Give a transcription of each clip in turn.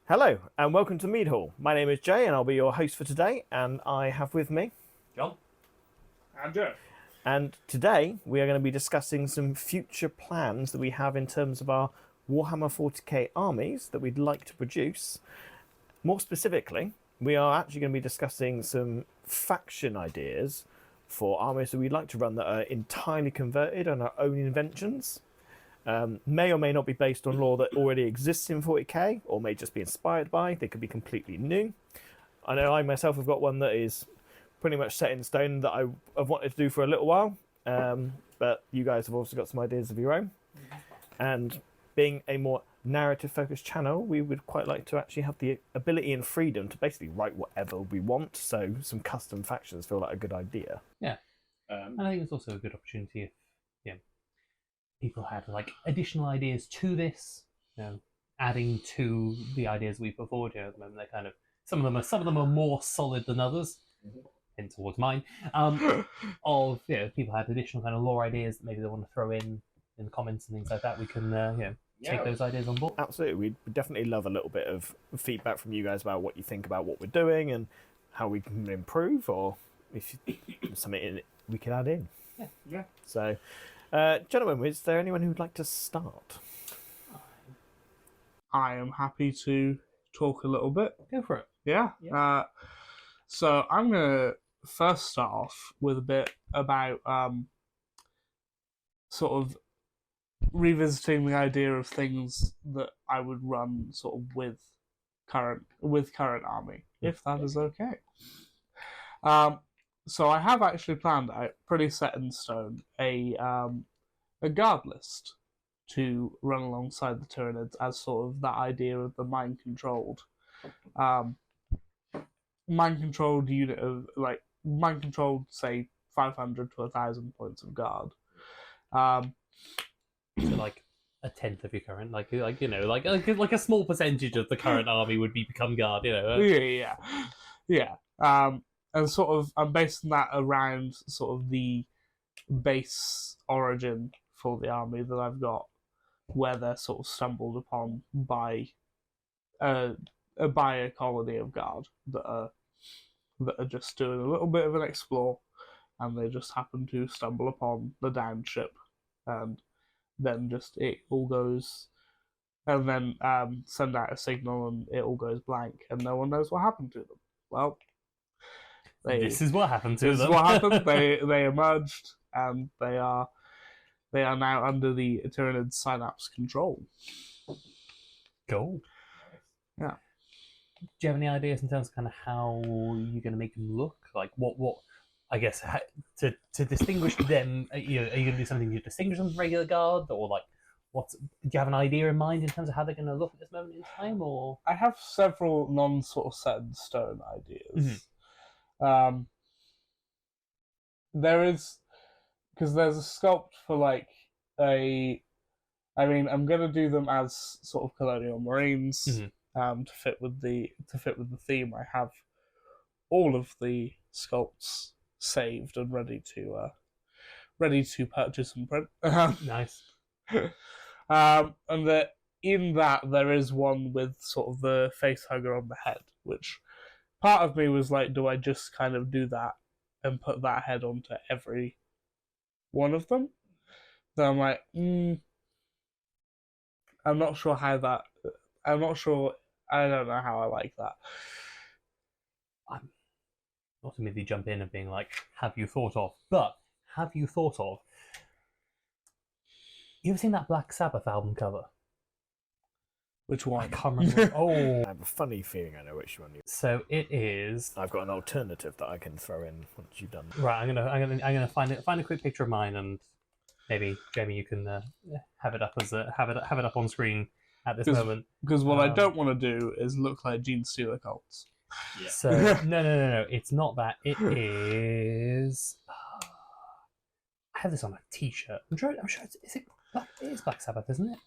Hello and welcome to Mead Hall. My name is Jay and I'll be your host for today, and I have with me John. I'm Joe. And today we are going to be discussing some future plans that we have in terms of our Warhammer 40k armies that we'd like to produce. More specifically, we are actually going to be discussing some faction ideas for armies that we'd like to run that are entirely converted on our own inventions. May or may not be based on lore that already exists in 40k, or may just be inspired by. They could be completely new. I know I myself have got one that is pretty much set in stone that I've wanted to do for a little while, but you guys have also got some ideas of your own. And being a more narrative-focused channel, we would quite like to actually have the ability and freedom to basically write whatever we want, so some custom factions feel like a good idea. Yeah. And I think it's also a good opportunity if people had like additional ideas to this, adding to the ideas we put forward here at the moment. They're kind of some of them are more solid than others, in towards mine. If people had additional kind of lore ideas that maybe they want to throw in the comments and things like that, we can take those ideas on board. Absolutely, we'd definitely love a little bit of feedback from you guys about what you think about what we're doing and how we can improve, or if there's something we can add in. Yeah. So. Gentlemen, is there anyone who would like to start? I am happy to talk a little bit. Go for it. Yeah. Yeah. So I'm going to first start off with a bit about sort of revisiting the idea of things that I would run sort of with current army, if that is okay. So I have actually planned out, pretty set in stone, a guard list to run alongside the Tyranids as sort of that idea of the mind-controlled unit of, like, mind-controlled, say, 500 to 1,000 points of guard. So like a tenth of your current, like a small percentage of the current army would become guard, Yeah. And sort of, I'm basing that around sort of the base origin for the army that I've got, where they're sort of stumbled upon by a colony of guard that are just doing a little bit of an explore, and they just happen to stumble upon the downed ship, and then just it all goes, and then send out a signal, and it all goes blank, and no one knows what happened to them. Well. This is what happened to them. This is what happened. They emerged, and they are now under the Tyranid Synapse control. Cool. Yeah. Do you have any ideas in terms of kind of how you're going to make them look? Like what? I guess to distinguish them. Are you going to do something to distinguish them from regular guard, or like what? Do you have an idea in mind in terms of how they're going to look at this moment in time? Or I have several non-sort of set in stone ideas. Mm-hmm. There is, because there's a sculpt for like I'm gonna do them as sort of colonial marines, to fit with the theme. I have all of the sculpts saved and ready to purchase and print. Nice. And that in that there is one with sort of the face hugger on the head, which part of me was like, do I just kind of do that and put that head onto every one of them? Then I'm like, I'm not sure how that. I'm not sure. I don't know how I like that. I'm not to immediately jump in and being like, have you thought of? You ever seen that Black Sabbath album cover? Which one? I can't remember. I have a funny feeling I know which one you. So it is. I've got an alternative that I can throw in once you've done. Right, I'm gonna find a quick picture of mine, and maybe Jamie, you can have it up on screen at this moment. Because what I don't want to do is look like Gene Stealer cults. Yeah. So no, it's not that. It is. I have this on a T-shirt. I'm sure. It is Black Sabbath, isn't it?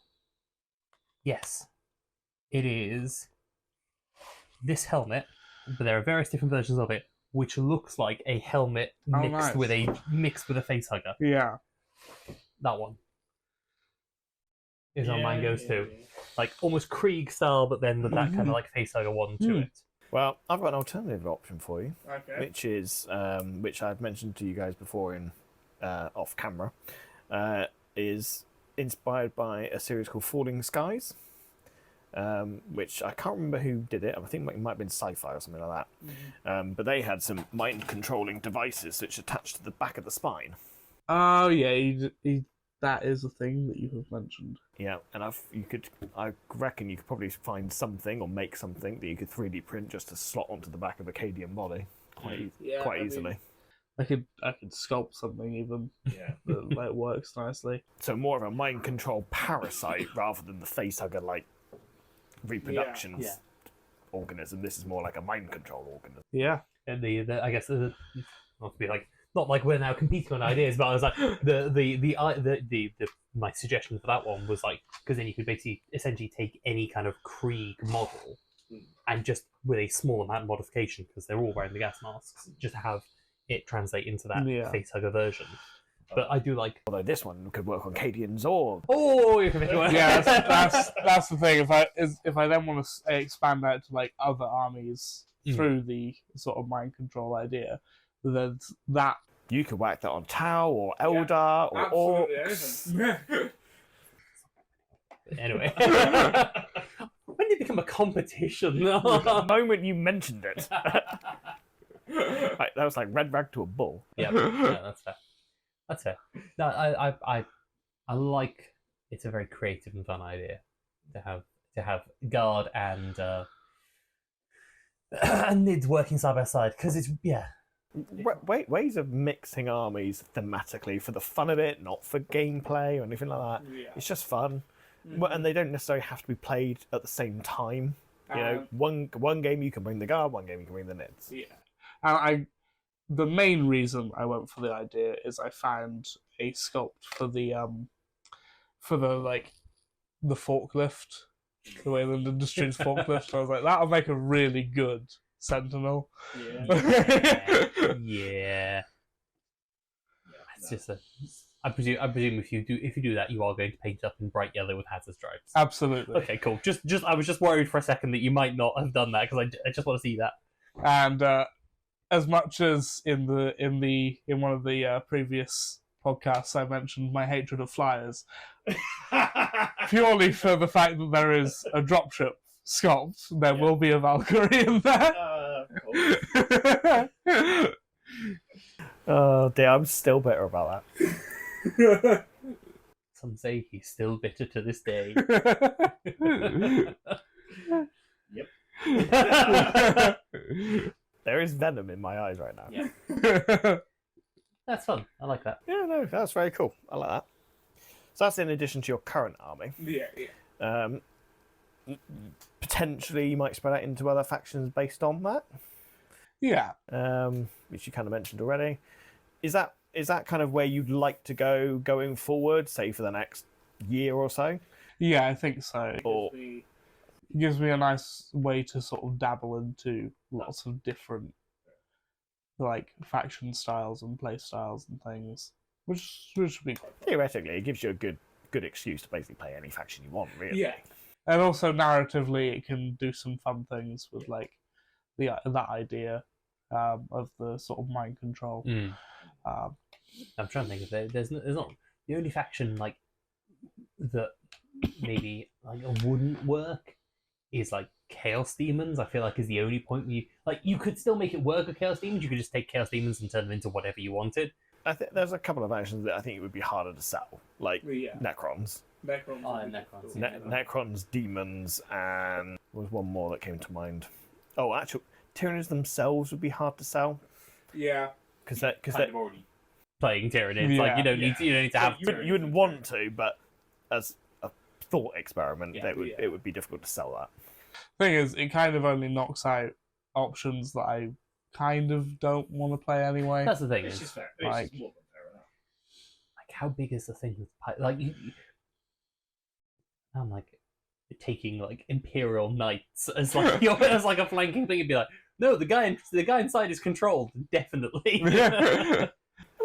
Yes. It is this helmet, but there are various different versions of it, which looks like a helmet mixed with a face hugger. Yeah. That one is on mine goes to. like almost Krieg style, but then with that kind of like facehugger one to it. Well, I've got an alternative option for you, Okay. which is which I've mentioned to you guys before in off camera, is inspired by a series called Falling Skies, which I can't remember who did it. I think it might have been Sci-Fi or something like that. But they had some mind-controlling devices which attached to the back of the spine. Oh yeah, that is a thing that you have mentioned. Yeah, and I reckon you could probably find something or make something that you could 3D print just to slot onto the back of a Cadian body quite easily. I could sculpt something even that like works nicely. So more of a mind control parasite rather than the facehugger like reproduction organism. This is more like a mind control organism. Yeah. And I guess not to be like, not like we're now competing on ideas, but I was like the my suggestion for that one was like, because then you could basically essentially take any kind of Krieg model and just with a small amount of modification, because they're all wearing the gas masks, just have it translate into that facehugger version. But I do like. Although this one could work on Cadians or. Oh, you can make it work. Yeah, that's the thing. If I then want to expand out to like other armies through the sort of mind control idea, then that you could whack that on Tau or Eldar or Orcs. Anyway, when did it become a competition? The moment you mentioned it, that was like red rag to a bull. Yeah, that's fair. That's fair. No, I like. It's a very creative and fun idea to have Guard and Nids working side by side, because it's ways of mixing armies thematically for the fun of it, not for gameplay or anything like that. Yeah. It's just fun, and they don't necessarily have to be played at the same time. You know, one game you can bring the Guard, one game you can bring the Nids. Yeah, and the main reason I went for the idea is I found a sculpt for the forklift, the Wayland Industries forklift. I was like, that'll make a really good Sentinel. Yeah. It's just I presume if you do that, you are going to paint it up in bright yellow with hazard stripes. Absolutely. Okay, cool. Just I was just worried for a second that you might not have done that, because I just want to see that. And as much as in one of the previous podcasts I mentioned my hatred of flyers, purely for the fact that there is a dropship sculpt, there will be a Valkyrie in there. Oh dear, I'm still bitter about that. Some say he's still bitter to this day. Yep. There is venom in my eyes right now. Yeah. That's fun. I like that. Yeah, no, that's very cool. I like that. So that's in addition to your current army. Yeah. Potentially, you might spread out into other factions based on that. Yeah. Which you kind of mentioned already. Is that kind of where you'd like to go going forward, say for the next year or so? Yeah, I think so. Or gives me a nice way to sort of dabble into lots of different like faction styles and play styles and things, which would be quite fun. Theoretically, it gives you a good excuse to basically play any faction you want, really. Yeah, and also narratively, it can do some fun things with like that idea of the sort of mind control. I'm trying to think if there's not the only faction like that maybe like wouldn't work is like Chaos Demons. I feel like is the only point where you could still make it work with Chaos Demons. You could just take Chaos Demons and turn them into whatever you wanted. I think there's a couple of actions that I think it would be harder to sell, like Necrons. Necrons, Demons, and there was one more that came to mind. Oh, actually, Tyranids themselves would be hard to sell. Yeah, because they're already playing Tyranids. Like you don't need to have. You wouldn't want to, but as a thought experiment, it would be difficult to sell that. Thing is, it kind of only knocks out options that I kind of don't want to play anyway. That's the thing. It's just fair. Like, It's just more than fair enough. Like, how big is the thing with like? I'm like taking like Imperial Knights as like as like a flanking thing. It'd be like, no, the guy inside is controlled, definitely. I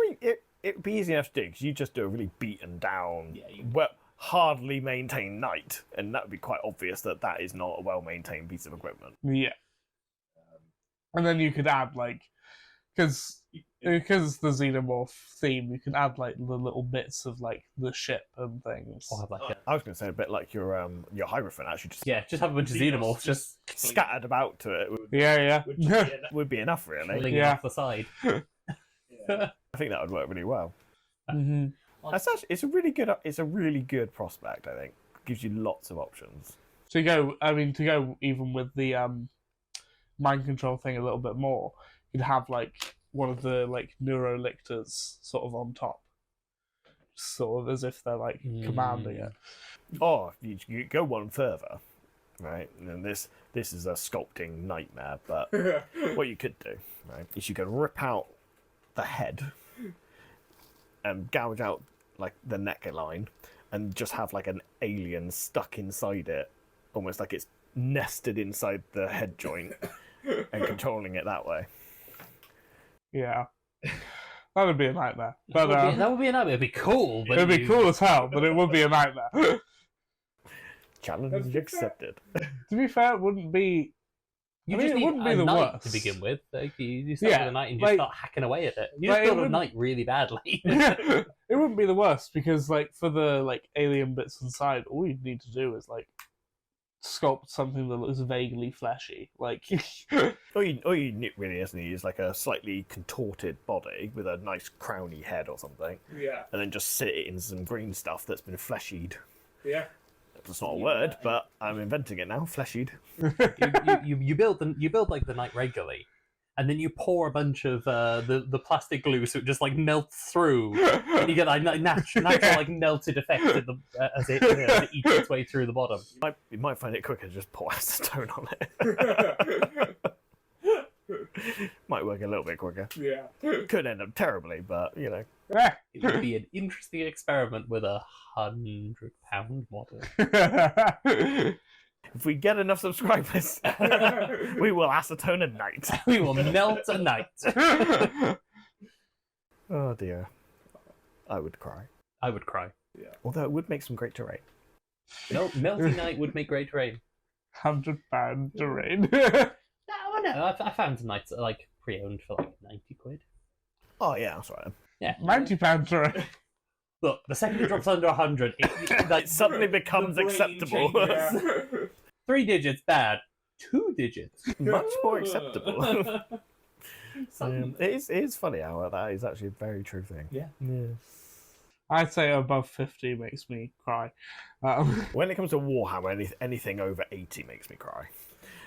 mean, it'd be easy enough to do because you just do a really beaten down, hardly maintained knight, and that would be quite obvious that that is not a well-maintained piece of equipment. Yeah. And then you could add, like, because it's the xenomorph theme, you can add, like, the little bits of, like, the ship and things. Or have like I was going to say a bit like your Hierophant, actually, just have a bunch of xenomorphs just scattered about to it. Yeah. Would be enough, really. pulling Yeah. off the side. I think that would work really well. Mm-hmm. That's actually, it's a really good prospect. I think gives you lots of options. To go even with the mind control thing a little bit more, you'd have like one of the like neurolictors sort of on top, sort of as if they're like commanding it. Or you go one further, right? And this is a sculpting nightmare. But what you could do, right, is you could rip out the head and gouge out like the neckline, and just have like an alien stuck inside it, almost like it's nested inside the head joint, and controlling it that way. Yeah, that would be a nightmare. But that would be a nightmare. It'd be cool. But it'd be cool as hell, but it would be a nightmare. Challenge accepted. To be fair, it wouldn't be. You I mean, just it need wouldn't be a the knight worst to begin with. Like, you start with a knight and just like- start hacking away at it. You like, just it build a wouldn't- knight really badly. It wouldn't be the worst because, like, for the like alien bits inside, all you'd need to do is like sculpt something that looks vaguely fleshy. Like, All you really is like a slightly contorted body with a nice crowny head or something, yeah, and then just sit it in some green stuff that's been fleshied. yeah. That's not a word, but I'm inventing it now. Fleshied. you build like the knight regularly, and then you pour a bunch of the plastic glue so it just like melts through, and you get like natural like melted effect as it eats its way through the bottom. You might find it quicker to just pour acetone on it. Might work a little bit quicker. Yeah. Could end up terribly, but you know. It would be an interesting experiment with a 100-pound model. If we get enough subscribers, we will acetone a knight. We will melt a knight. Oh dear. I would cry. I would cry. Although it would make some great terrain. Melting knight would make great terrain. 100-pound terrain. No, I found some knights that are like pre-owned for like 90 quid. Oh yeah, that's right. Yeah. 90-pound terrain. Look, the second it drops under 100, It suddenly becomes acceptable. 3 digits, bad. 2 digits. Much more acceptable. It is funny how that is actually a very true thing. Yeah. I'd say above 50 makes me cry. When it comes to Warhammer, anything over 80 makes me cry.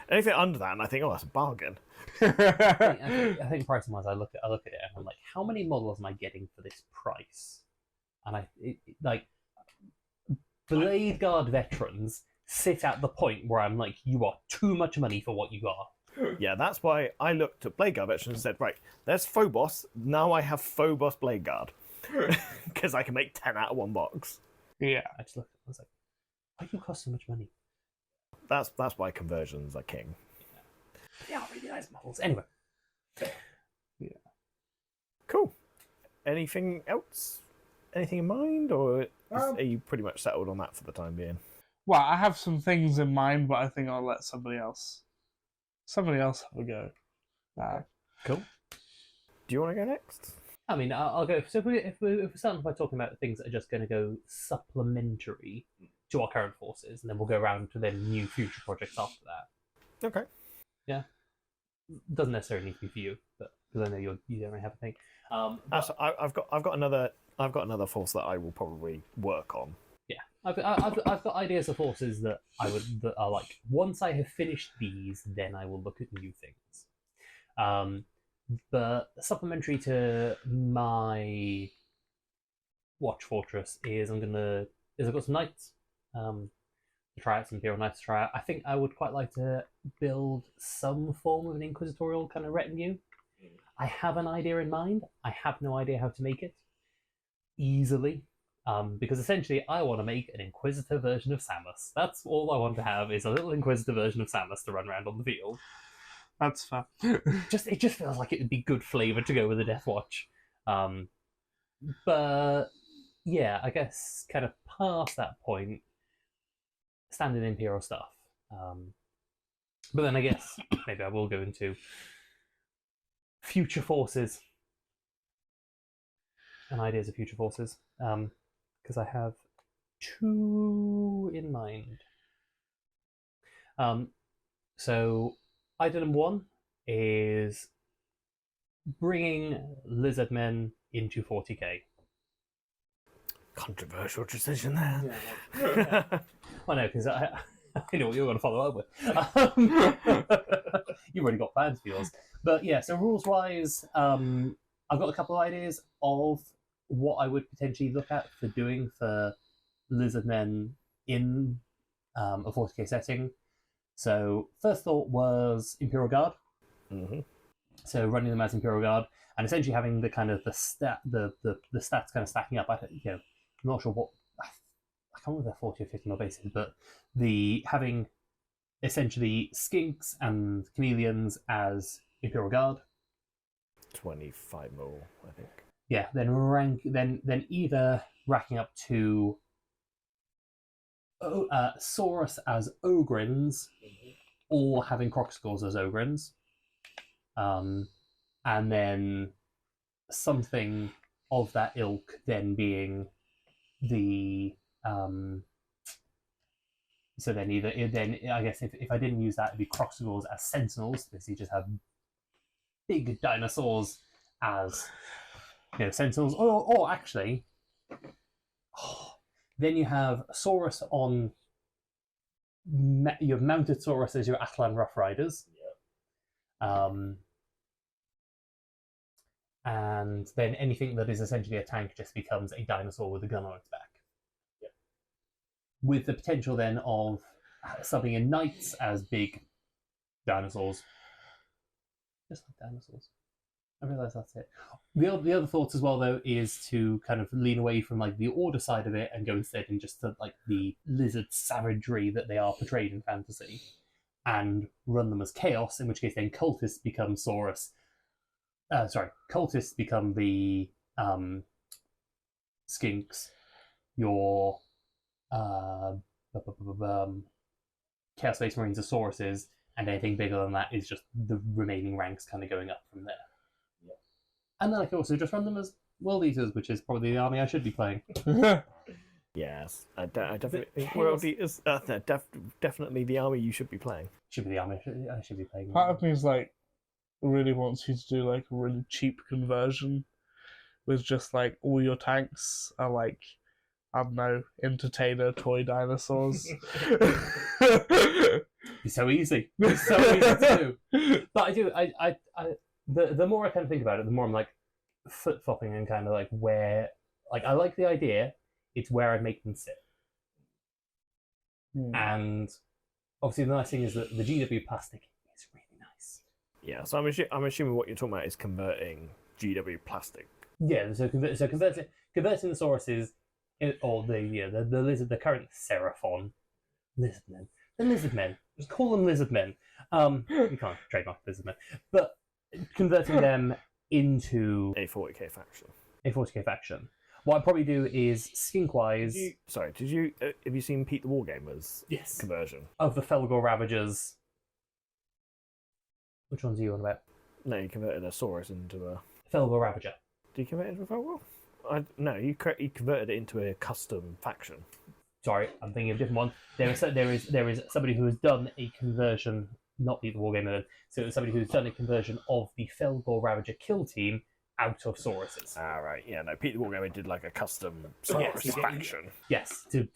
Anything under that, and I think, oh, that's a bargain. I think pricing wise, I look at it and I'm like, how many models am I getting for this price? And like Blade Guard veterans sit at the point where I'm like, you are too much money for what you are. Yeah, that's why I looked at Blade Guard veterans and said, right, there's Phobos. Now I have Phobos Blade Guard because I can make 10 out of one box. Yeah. I just looked. I was like, why do you cost so much money? That's why conversions are king. They are really nice models. Anyway. Yeah. Cool. Anything else? Anything in mind, or are you pretty much settled on that for the time being? Well, I have some things in mind, but I think I'll let somebody else have a go. Cool. Do you want to go next? I mean, I'll go. So if we're starting by talking about things that are just going to go supplementary to our current forces, and then we'll go around to then new future projects after that. Okay. Yeah. Doesn't necessarily need to be for you, but because I know you don't really have a thing. So I've got another force that I will probably work on. Yeah, I've got ideas of forces that that are like, once I have finished these, then I will look at new things. But supplementary to my Watch Fortress is I've got some knights. To try out some Imperial Knights to try out. I think I would quite like to build some form of an inquisitorial kind of retinue. I have an idea in mind. I have no idea how to make it easily. Because essentially I want to make an Inquisitor version of Samus. That's all I want to have, is a little Inquisitor version of Samus to run around on the field. That's fair. It just feels like it would be good flavour to go with a Death Watch. But yeah, I guess kind of past that point, standard Imperial stuff. But then I guess maybe I will go into future forces and ideas of future forces, because I have two in mind. So idea number one is bringing lizard men into 40k. Controversial decision there. Yeah. I know, because I know what you're going to follow up with. You've already got plans for yours. But yeah, so rules-wise, I've got a couple of ideas of what I would potentially look at for doing for lizard men in a 40k setting. So first thought was Imperial Guard. Mm-hmm. So running them as Imperial Guard and essentially having the kind of the stats kind of stacking up. I'm not sure what, I can't remember if they're 40 or 50 mil bases, but having essentially skinks and chameleons as Imperial Guard. 25 mil, I think. Yeah, then either racking up to Saurus as Ogrins, or having Croxicles as Ogrins. And then something of that ilk then being the so then I guess if I didn't use that, it'd be Croxicles as Sentinels, because you just have big dinosaurs as Sentinels, or actually then you have Saurus on you have mounted Saurus as your Atlan Rough Riders. And then anything that is essentially a tank just becomes a dinosaur with a gun on its back. Yep. With the potential then of subbing in knights as big dinosaurs. Just like dinosaurs. I realise that's it. The other thoughts as well, though, is to kind of lean away from like the order side of it and go instead in just like the lizard savagery that they are portrayed in fantasy, and run them as chaos. In which case, then cultists become Saurus. Cultists become the skinks. Your Chaos Space Marines are Sauruses, and anything bigger than that is just the remaining ranks kind of going up from there. Yeah. And then I can also just run them as World Eaters, which is probably the army I should be playing. Yes, I definitely think World Eaters. Definitely the army you should be playing. Should be the army I should be playing. Part of me is like, really wants you to do like a really cheap conversion with just like all your tanks are like, I don't know, entertainer toy dinosaurs. It's so easy. It's so easy to do. But the more I kind of think about it, the more I'm like flip-flopping and kind of like where, like I like the idea, it's where I make them sit. And obviously the nice thing is that the GW plastic is really nice. Yeah, so I'm assuming what you're talking about is converting GW plastic. Yeah, so converting the Sauruses, or the lizard, the current Seraphon lizard men, the lizard men. Just call them lizard men. You can't trademark lizard men, but converting them into a 40k faction. A 40k faction. What I'd probably do is skink-wise. Have you seen Pete the Wargamer's conversion of the Felgor Ravagers? Which ones are you on about? No, you converted a Saurus into a Felgor Ravager. Did you convert it into a Felgor? No, you converted it into a custom faction. Sorry, I'm thinking of a different one. There is somebody who has done a conversion, not Pete the Wargamer. So it's somebody who's done a conversion of the Felgor Ravager kill team out of Sauruses. Ah, right. Yeah, no, Pete the Wargamer did like a custom Saurus faction. Yes, to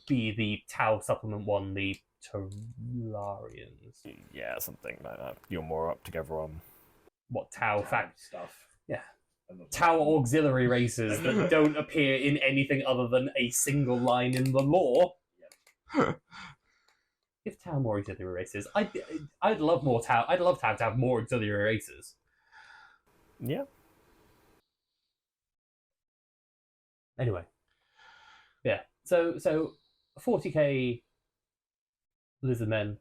be the Tau supplement one, the Terrarians. Yeah, something like that. You're more up together on what Tau fact stuff. Yeah. Tau auxiliary races that don't appear in anything other than a single line in the lore. Yep. Give Tau more auxiliary races. I'd love more Tau. I'd love Tau to have more auxiliary races. Yeah. Anyway. Yeah. So 40k lizard men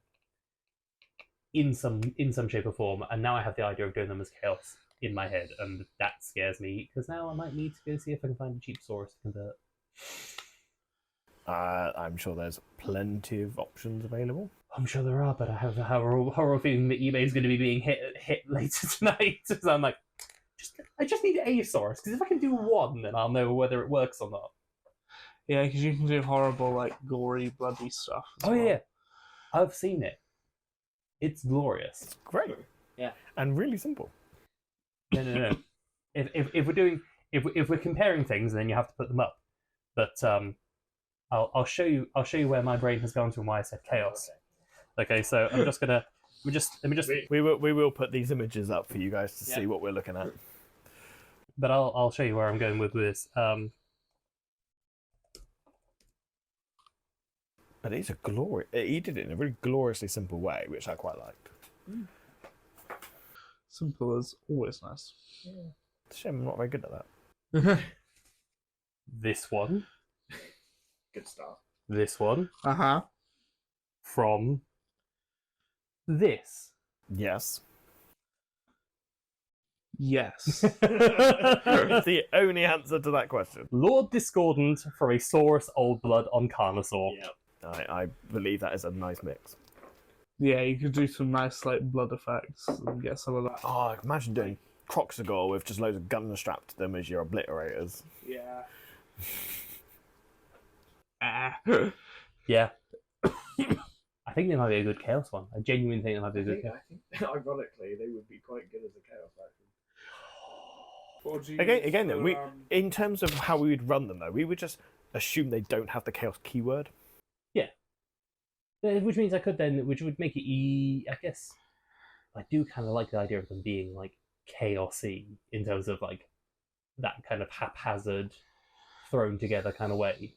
in some shape or form, and now I have the idea of doing them as chaos in my head, and that scares me because now I might need to go see if I can find a cheap Saurus to convert. I'm sure there's plenty of options available. I'm sure there are, but I have a horrible feeling that eBay is going to be being hit later tonight. So I'm like, I just need a source, because if I can do one, then I'll know whether it works or not. Yeah, because you can do horrible, like, gory, bloody stuff. Oh, yeah. I've seen it. It's glorious. It's great. Yeah. And really simple. No. If we're comparing things, then you have to put them up. But I'll show you where my brain has gone to and why I said chaos. Okay, so I'm just gonna let me just we will put these images up for you guys to see what we're looking at. But I'll show you where I'm going with this. But it's he did it in a really gloriously simple way, which I quite liked. Simple is always nice. Yeah. It's a shame I'm not very good at that. This one. Good start. This one. Uh-huh. From this. Yes. Yes. It's the only answer to that question. Lord Discordant for a Saurus Old Blood on Carnosaur. Yeah. I believe that is a nice mix. Yeah, you could do some nice, like, blood effects and get some of that. Oh, imagine doing Croxagore with just loads of guns strapped to them as your obliterators. Yeah. Yeah. I think they might be a good Chaos one. I genuinely think they might be a good Chaos. I think, ironically, they would be quite good as a chaos faction. Again, though, in terms of how we would run them, though, we would just assume they don't have the chaos keyword. Which means I could then, which would make it I guess, I do kind of like the idea of them being, like, chaosy in terms of, like, that kind of haphazard, thrown together kind of way.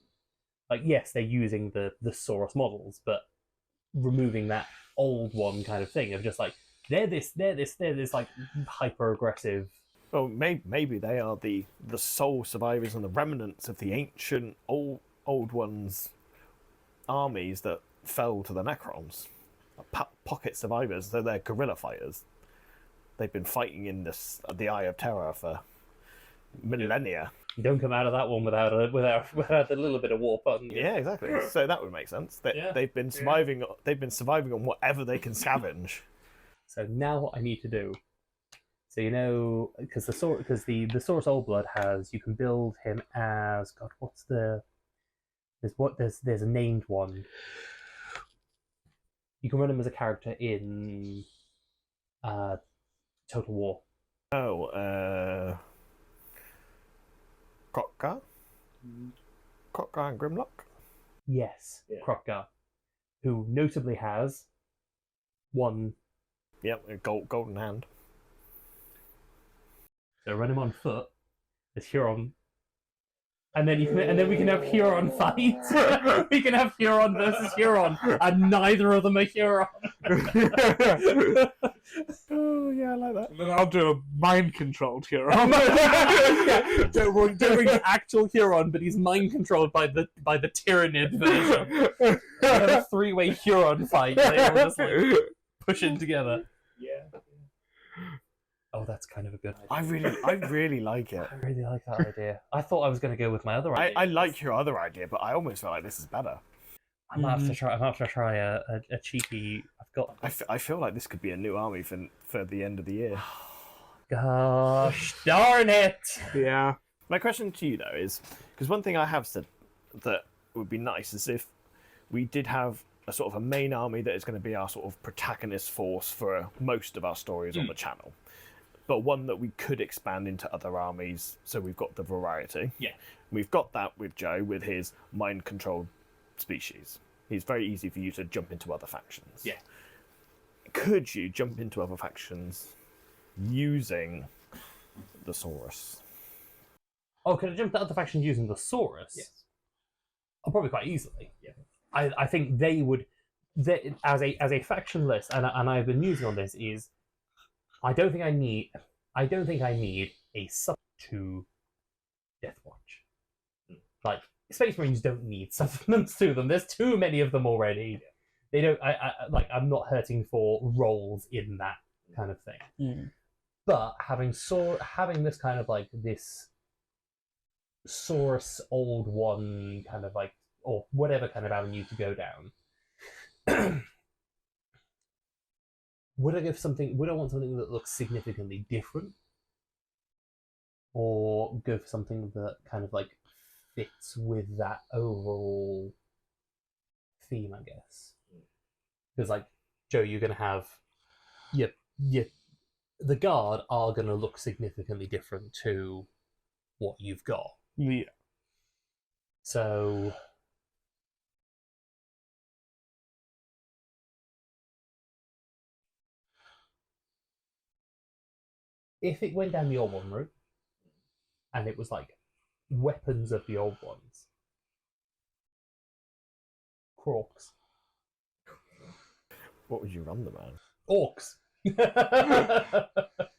Like, yes, they're using the Saurus models, but removing that old one kind of thing of just, like, they're this, like, hyper-aggressive. Well, maybe they are the sole survivors and the remnants of the ancient old ones' armies that fell to the Necrons. Pocket survivors, so they're guerrilla fighters. They've been fighting in the Eye of Terror for millennia. You don't come out of that one without a little bit of war fun. Yeah, exactly. So that would make sense. They've been surviving. They've been surviving on whatever they can scavenge. So now what I need to do. So because the Saurus Old Blood has, you can build him as there's a named one. You can run him as a character in Total War. Oh, Krotka? Krotka and Grimlock? Yes, Yeah. Krotka, who notably has one. Yep, a golden hand. So run him on foot as Huron. And then we can have Huron fights. We can have Huron versus Huron, and neither of them are Huron. Oh yeah, I like that. And then I'll do a mind-controlled hero. Yeah. Don't bring the actual Huron, but he's mind controlled by the Tyrannid version. We have a three-way Huron fight. They all just like pushing together. Yeah. Oh, that's kind of a good idea. I really like it. I really like that idea. I thought I was going to go with my other idea. I like your other idea, but I almost feel like this is better. I might have to try a cheeky. I feel like this could be a new army for the end of the year. Gosh darn it! Yeah. My question to you though is, because one thing I have said that would be nice is if we did have a sort of a main army that is going to be our sort of protagonist force for most of our stories on the channel, but one that we could expand into other armies, so we've got the variety. Yeah. We've got that with Joe with his mind-controlled species. He's very easy for you to jump into other factions. Yeah. Could you jump into other factions using the Saurus? Oh, could I jump to other factions using the Saurus? Yes. Oh, probably quite easily. Yeah. I think they would, as a faction list, and I've been using on this is, I don't think I need a sub to Deathwatch. Like, Space Marines don't need supplements to them. There's too many of them already. They don't. I'm not hurting for roles in that kind of thing. Mm. But having this kind of like this Saurus Old One kind of like, or whatever kind of avenue to go down. Would I go for something? Would I want something that looks significantly different, or go for something that kind of like fits with that overall theme? I guess because like Joe, you're going to have the guard are going to look significantly different to what you've got. Yeah. So if it went down the Old One route, and it was like weapons of the Old Ones, Crocs, What would you run them as? Orcs.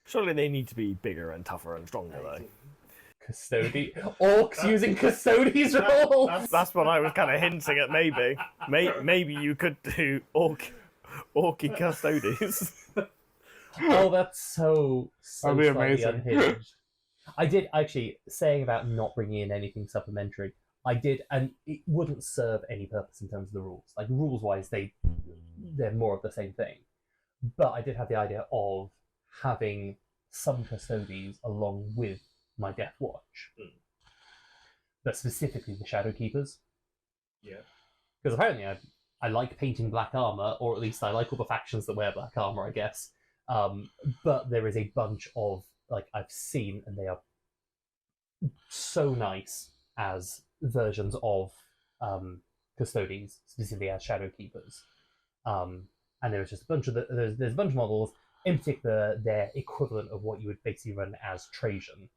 Surely they need to be bigger and tougher and stronger, though. Orcs using Custodes rolls. That's what I was kind of hinting at. Maybe you could do orky custodes. Oh, that's so That'd be slightly amazing. unhinged. I did actually, saying about not bringing in anything supplementary, I did, and it wouldn't serve any purpose in terms of the rules. Like rules wise, they're more of the same thing. But I did have the idea of having some Custodes along with my Death Watch, but specifically the Shadow Keepers. Yeah. Because apparently I like painting black armor, or at least I like all the factions that wear black armor, I guess. But there is a bunch of, like, I've seen, and they are so nice as versions of Custodes, specifically as Shadow Keepers. And there's just a bunch of there's a bunch of models. In particular, their equivalent of what you would basically run as Trajan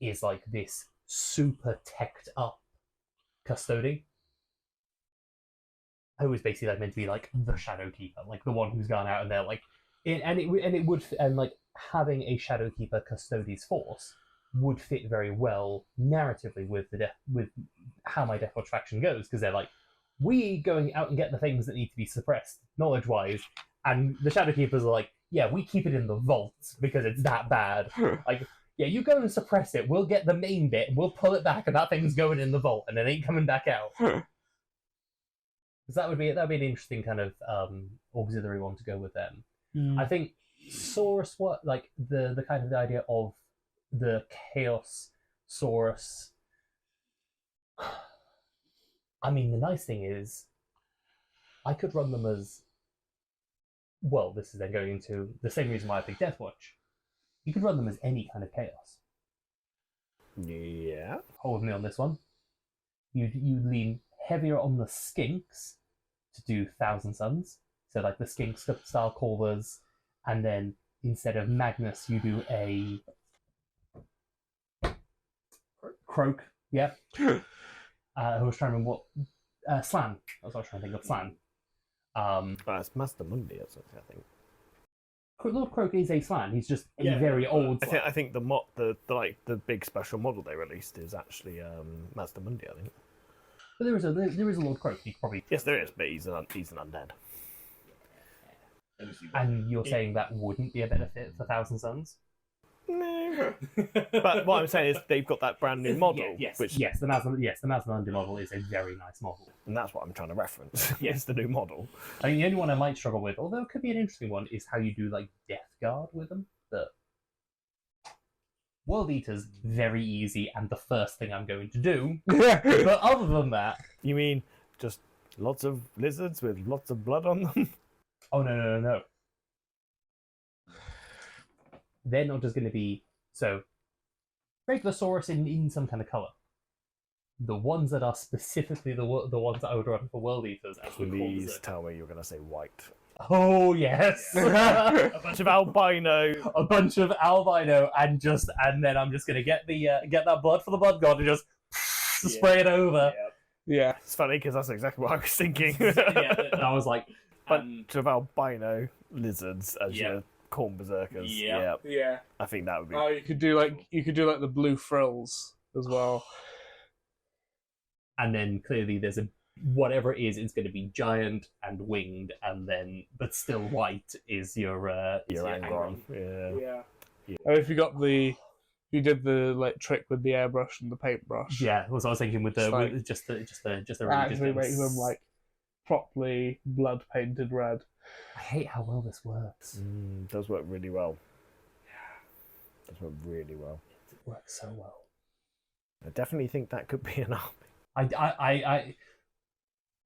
is like this super teched up Custode, who is basically like meant to be like the Shadow Keeper, like the one who's gone out and they're like, and like having a Shadow Keeper Custodes force would fit very well narratively with with how my Death Watch faction goes, because they're like, we going out and get the things that need to be suppressed knowledge wise, and the Shadow Keepers are like, yeah, we keep it in the vault because it's that bad. Like, yeah, you go and suppress it, we'll get the main bit, we'll pull it back, and that thing's going in the vault, and it ain't coming back out. Because that would be an interesting kind of auxiliary one to go with them. I think Saurus, what like the kind of the idea of the Chaos Saurus. I mean, the nice thing is, I could run them as well. This is then going into the same reason why I picked Death Watch. You could run them as any kind of chaos. Yeah. Hold me on this one. You'd lean heavier on the Skinks to do Thousand Suns. So like the Skink style callers, and then instead of Magnus, you do a Croak. Yeah. I was trying to remember what Slan. I was trying to think of Slan. It's Master Mundi or something, I think. Lord Croak is a Slan. He's just a very old Slan. I think the big special model they released is actually Master Mundi, I think. But there is a Lord Croak. You probably Yes, there is, but he's an undead. And you're saying that wouldn't be a benefit for Thousand Suns? No. But what I'm saying is they've got that brand new model. Yes, which, the Master Mundi model is a very nice model. and that's what I'm trying to reference. Yes, the new model. I mean, the only one I might struggle with, although it could be an interesting one, is how you do like Death Guard with them. The World Eaters, very easy, and the first thing I'm going to do. But other than that, You mean just lots of lizards with lots of blood on them? oh no. They're not just going to be so regular Saurus in some kind of color. The ones that are specifically the ones that I would run for World Eaters, as we call Please them. tell me you're going to say white. Oh yes, A bunch of albino. a bunch of albino, and then I'm just gonna get that blood for the blood god and just spray it over. Yeah. It's funny because that's exactly what I was thinking. And I was like, bunch of albino lizards as Yeah. your corn berserkers. Yeah. Yeah. I think that would be. Oh, you could do like the blue frills as well. and then clearly there's a whatever it is, it's going to be giant and winged, and then but still white is your your Angron. Yeah. And if you got You did the trick with the airbrush and the paintbrush. Yeah, was I was thinking with the It's like- with just the Actually make them properly blood painted red. I hate how well this works. It does work really well. Does work really well. It works so well. I definitely think that could be an army.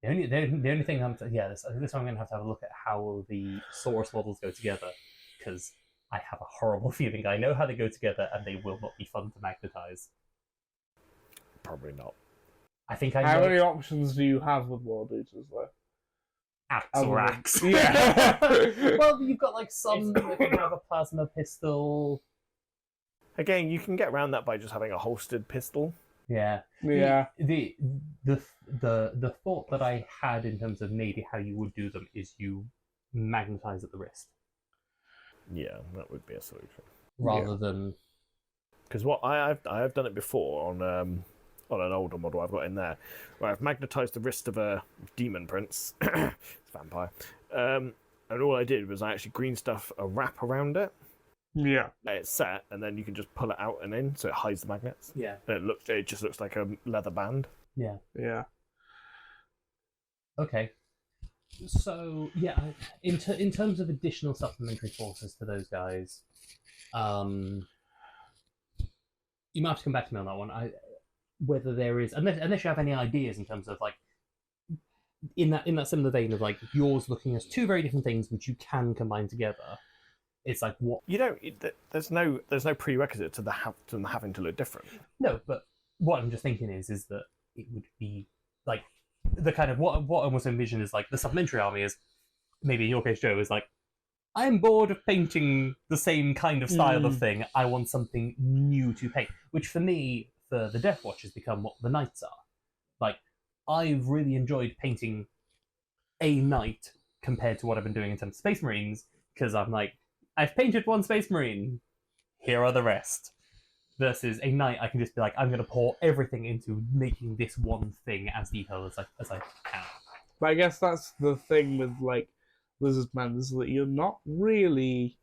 The only thing this one I'm going to have a look at how the source models go together, because I have a horrible feeling I know how they go together and they will not be fun to magnetize. Probably not. I think How many options do you have with War Eaters, though? axe or axe. Yeah. Well, you've got some that can have a plasma pistol. Again, you can get around that by just having a holstered pistol. Yeah. Yeah. The thought that I had in terms of maybe how you would do them is you magnetize at the wrist Yeah, that would be a solution. rather than Because what I have done it before on an older model I've got in there, where I've magnetized the wrist of a demon prince, it's a vampire, and all I did was I actually green stuff a wrap around it. Yeah. Let it set, and then you can just pull it out and in, so it hides the magnets. yeah. And it just looks like a leather band. Yeah. Yeah. Okay. So yeah, in terms of additional supplementary forces to those guys, you might have to come back to me on that one. Whether there is, unless you have any ideas in terms of in that similar vein of yours looking as two very different things which you can combine together. It's what You don't. There's no prerequisite to them having to look different. no, but what I'm just thinking is that it would be the kind of what I almost envision is the supplementary army is maybe in your case, Joe, is I'm bored of painting the same kind of style of thing. I want something new to paint, which for me, for the Death Watch, has become what the Knights are. I've really enjoyed painting a Knight compared to what I've been doing in terms of Space Marines, because I'm I've painted one Space Marine, here are the rest. Versus a Knight, I can just be I'm going to pour everything into making this one thing as detailed as I can. But I guess that's the thing with Lizard Men, is that you're not really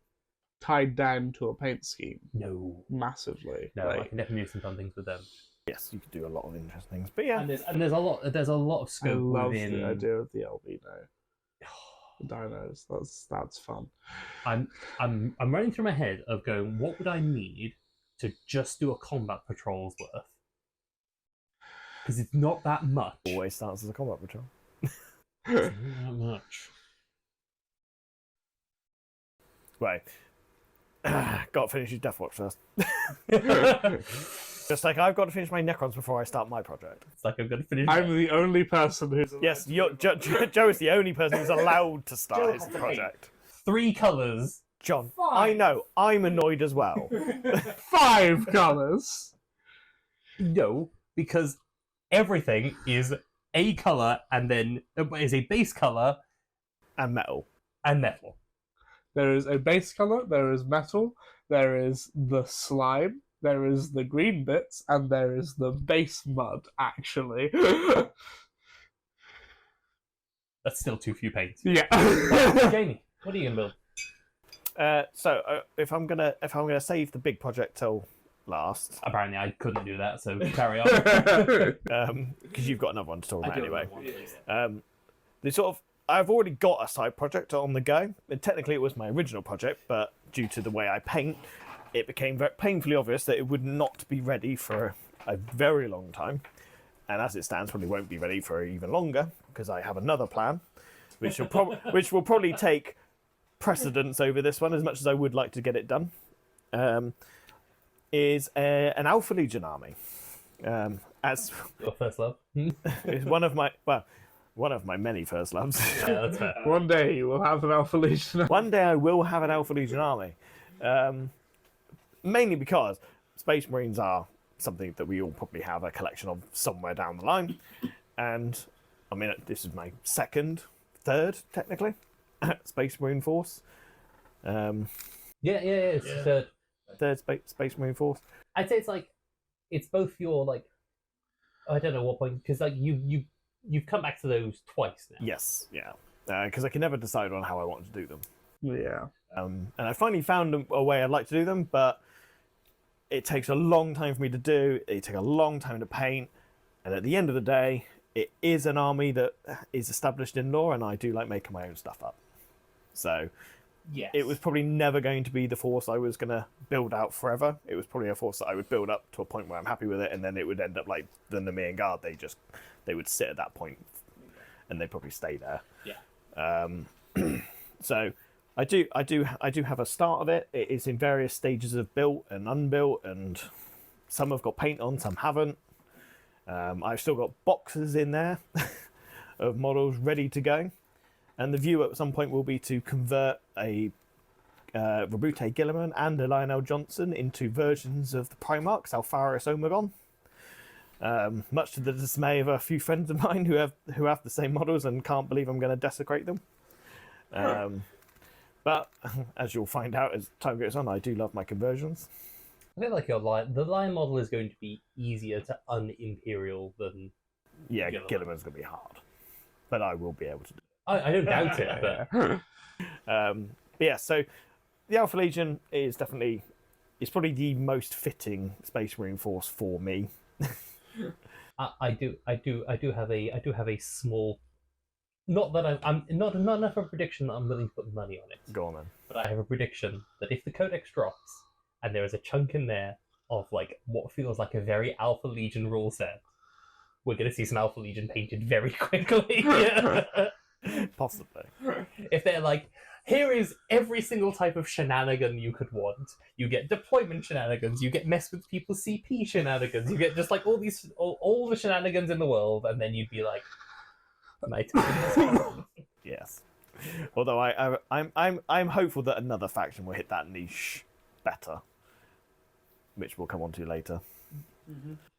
tied down to a paint scheme. No. Massively. No, I can definitely do some fun things with them. Yes, you could do a lot of interesting things, but yeah, And there's a lot of I scope love within. the idea of the albino dinos. That's fun. I'm running through my head of going, what would I need to just do a combat patrol's worth? Because it's not that much. always starts as a combat patrol. It's not that much. Right. Got to finish his Death Watch first. Just like I've got to finish my Necrons before I start my project. It's I'm going to finish. I'm the only person who's Yes, Joe is the only person who's allowed to start his project. 3 colours. John, I know, I'm annoyed as well. 5 colours. No, because everything is a colour and then is a base colour And metal. and metal. There is a base colour, there is metal, there is the slime, there is the green bits, and there is the base mud, actually. That's still too few paints. Yeah. Jamie, what are you going to build? So if I'm gonna save the big project till last, Apparently I couldn't do that, so carry on. because you've got another one to talk about I do anyway. have one. I've already got a side project on the go. And technically, it was my original project, but due to the way I paint, it became very painfully obvious that it would not be ready for a very long time. And as it stands, probably won't be ready for even longer, because I have another plan, which will probably take precedence over this one, as much as I would like to get it done. Is an Alpha Legion army. As Your first love? is one of my many first loves. Yeah, that's fair. One day you will have an Alpha Legion. One day I will have an Alpha Legion army. Mainly because Space Marines are something that we all probably have a collection of somewhere down the line. And, I mean, this is my third, technically, Space Marine force. It's third. Third Space Marine force. I'd say it's both your I don't know what point, because you've come back to those twice now. Yes, yeah. Because I can never decide on how I want to do them. Yeah. And I finally found a way I'd like to do them, but it takes a long time for me to do. It takes a long time to paint, and at the end of the day, it is an army that is established in lore, and I do like making my own stuff up. So Yes. it was probably never going to be the force I was going to build out forever. It was probably a force that I would build up to a point where I'm happy with it, and then it would end up like the Nemean Guard. They would sit at that point, and they'd probably stay there. Yeah. So I do have a start of it. It is in various stages of built and unbuilt, and some have got paint on, some haven't. I've still got boxes in there of models ready to go, and the view at some point will be to convert a Rabute Gilliman and a Lionel Johnson into versions of the Primarchs, Alpharis Omegon. Much to the dismay of a few friends of mine who have the same models and can't believe I'm going to desecrate them. But as you'll find out as time goes on, I do love my conversions. I feel like the lion model is going to be easier to un-imperial than... Yeah, Gilliman. Gilliman's going to be hard, but I will be able to do it. I don't doubt it, but... But yeah, so the Alpha Legion is probably the most fitting Space Marine force for me. I do have a small... Not that I'm not enough of a prediction that I'm willing to put money on it. Go on then. But I have a prediction that if the Codex drops and there is a chunk in there of like what feels like a very Alpha Legion rule set, we're going to see some Alpha Legion painted very quickly. Possibly. If they're like, here is every single type of shenanigan you could want. You get deployment shenanigans, you get mess with people's CP shenanigans, you get just like all the shenanigans in the world, and then you'd be like, night. Yes. Although I'm hopeful that another faction will hit that niche better, which we'll come on to later.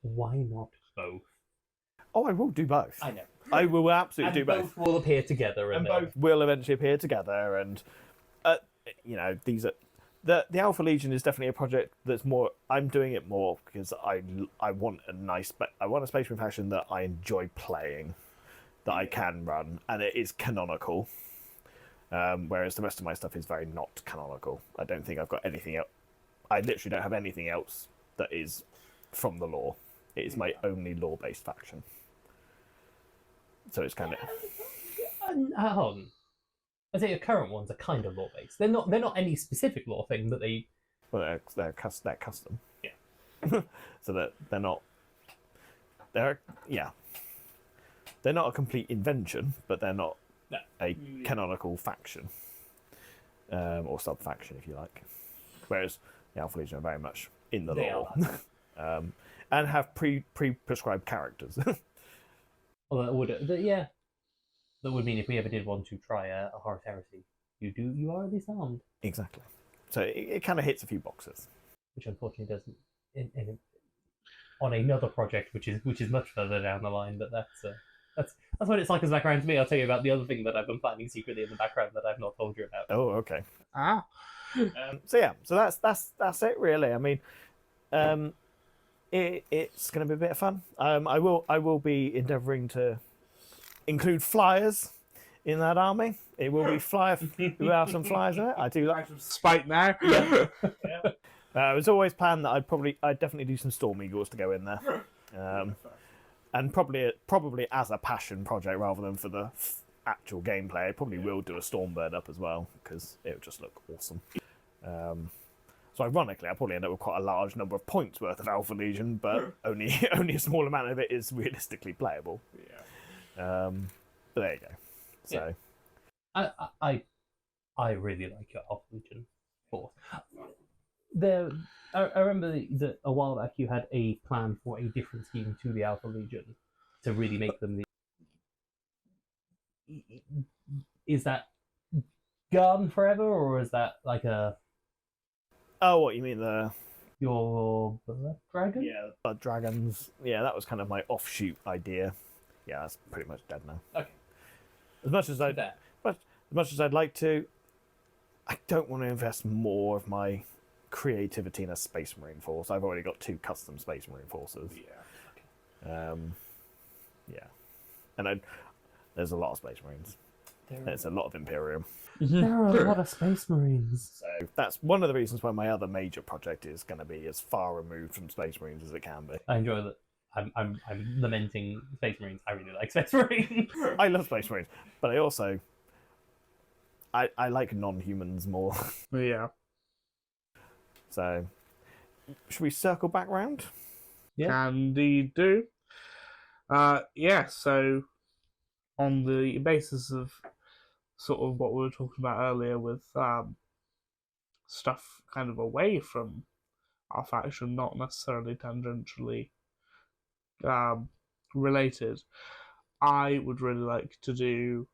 Why not both? Oh, I will do both. I know. I will absolutely And do both. both will appear together, And they'll- both will eventually appear together. And these are the Alpha Legion is definitely a project that's more. I'm doing it more because I want a Space Marine faction that I enjoy playing, that I can run, and it is canonical. Whereas the rest of my stuff is very not canonical. I don't think I've got anything else. I literally don't have anything else that is from the lore. It is my only lore-based faction. So it's kind of... I'd say the current ones are kind of lore-based. They're not any specific lore thing that they... Well, they're custom. Yeah. So that they're not... They're not a complete invention, but they're not a canonical faction. Or sub-faction, if you like. Whereas the Alpha Legion are very much in the lore. And have pre-prescribed characters. Although that would mean if we ever did want to try a Horus Heresy, you are at least armed. Exactly. So it kind of hits a few boxes. Which unfortunately doesn't on another project, which is much further down the line. But that's what it's like as background to me. I'll tell you about the other thing that I've been planning secretly in the background that I've not told you about. Oh, okay. Ah. So that's it really. I mean, it's going to be a bit of fun. I will be endeavouring to include flyers in that army. It will be flyer. We have some flyers in it. I do like. Spite now. It was always planned that I'd definitely do some Storm Eagles to go in there, and probably as a passion project rather than for the actual gameplay. I probably will do a Stormbird up as well because it would just look awesome. So ironically, I'll probably end up with quite a large number of points worth of Alpha Legion, but only a small amount of it is realistically playable. Yeah. But there you go. So I really like your Alpha Legion force. I remember that a while back you had a plan for a different scheme to the Alpha Legion to really make them the. Is that gone forever, or is that like a? Oh, what you mean your Blood Dragon? Yeah, Blood Dragons. Yeah, that was kind of my offshoot idea. Yeah, that's pretty much dead now. Okay. As much as I'd like to, I don't want to invest more of my creativity in a Space Marine force. I've already got 2 custom Space Marine forces. Yeah. Yeah, and there's a lot of Space Marines. There's a lot of Imperium. There are a lot of Space Marines. So that's one of the reasons why my other major project is going to be as far removed from Space Marines as it can be. I enjoy that. I'm lamenting Space Marines. I really like Space Marines. I love Space Marines, but I also I like non-humans more. Yeah. So should we circle back round? Yeah. Can indeed do. Yeah, so on the basis of sort of what we were talking about earlier with stuff kind of away from our faction, not necessarily tangentially related, I would really like to do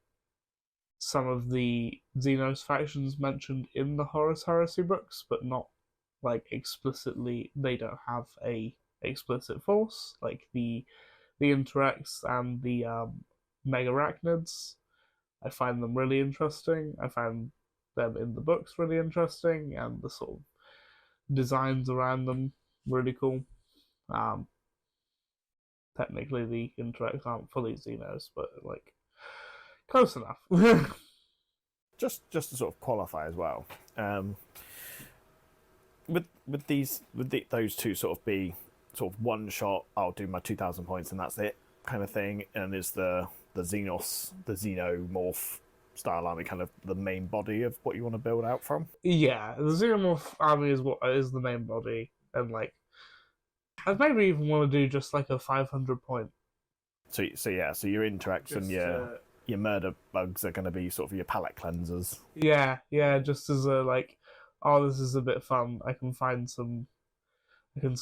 some of the Xenos factions mentioned in the Horus Heresy books, but not like explicitly. They don't have a explicit force, like the Interrex and the Megarachnids. I find them really interesting. I find them in the books really interesting, and the sort of designs around them really cool. Technically, the Interrex aren't fully Xenos, but like close enough. Just to sort of qualify as well. With those two sort of be sort of one shot. I'll do my 2,000 points and that's it kind of thing. And is the Xenomorph style army kind of the main body of what you want to build out from? Yeah, the Xenomorph army is what is the main body, and like I'd maybe even want to do just like a 500 point. So your Interrex and your murder bugs are going to be sort of your palette cleansers. Yeah, just as a like, oh, this is a bit fun. I can find some fun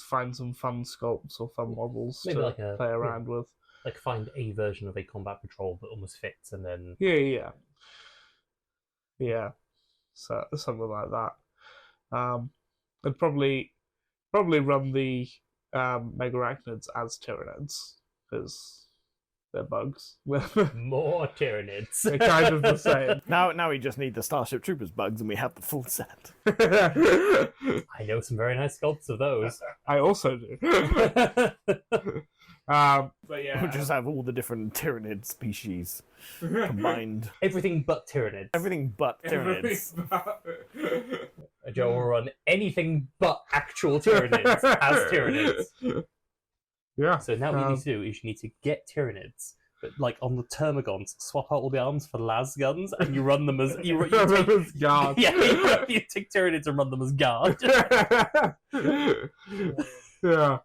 sculpts or fun models Maybe to like play around with. Like find a version of a combat patrol that almost fits, and then Yeah. So something like that. I'd probably run the Megarachnids as Tyranids because they're bugs. more Tyranids. They're kind of the same. Now we just need the Starship Troopers bugs and we have the full set. I know some very nice sculpts of those. I also do. But yeah, We'll just have all the different Tyranid species combined. Everything but Tyranids. Everything but Tyranids. Joe will run anything but actual Tyranids as Tyranids. Yeah. So now what you need to do is you need to get Tyranids, but like on the Termagants, swap out all the arms for las guns, and you run them as you take, guard. Yeah, you take Tyranids and run them as guard. Yeah.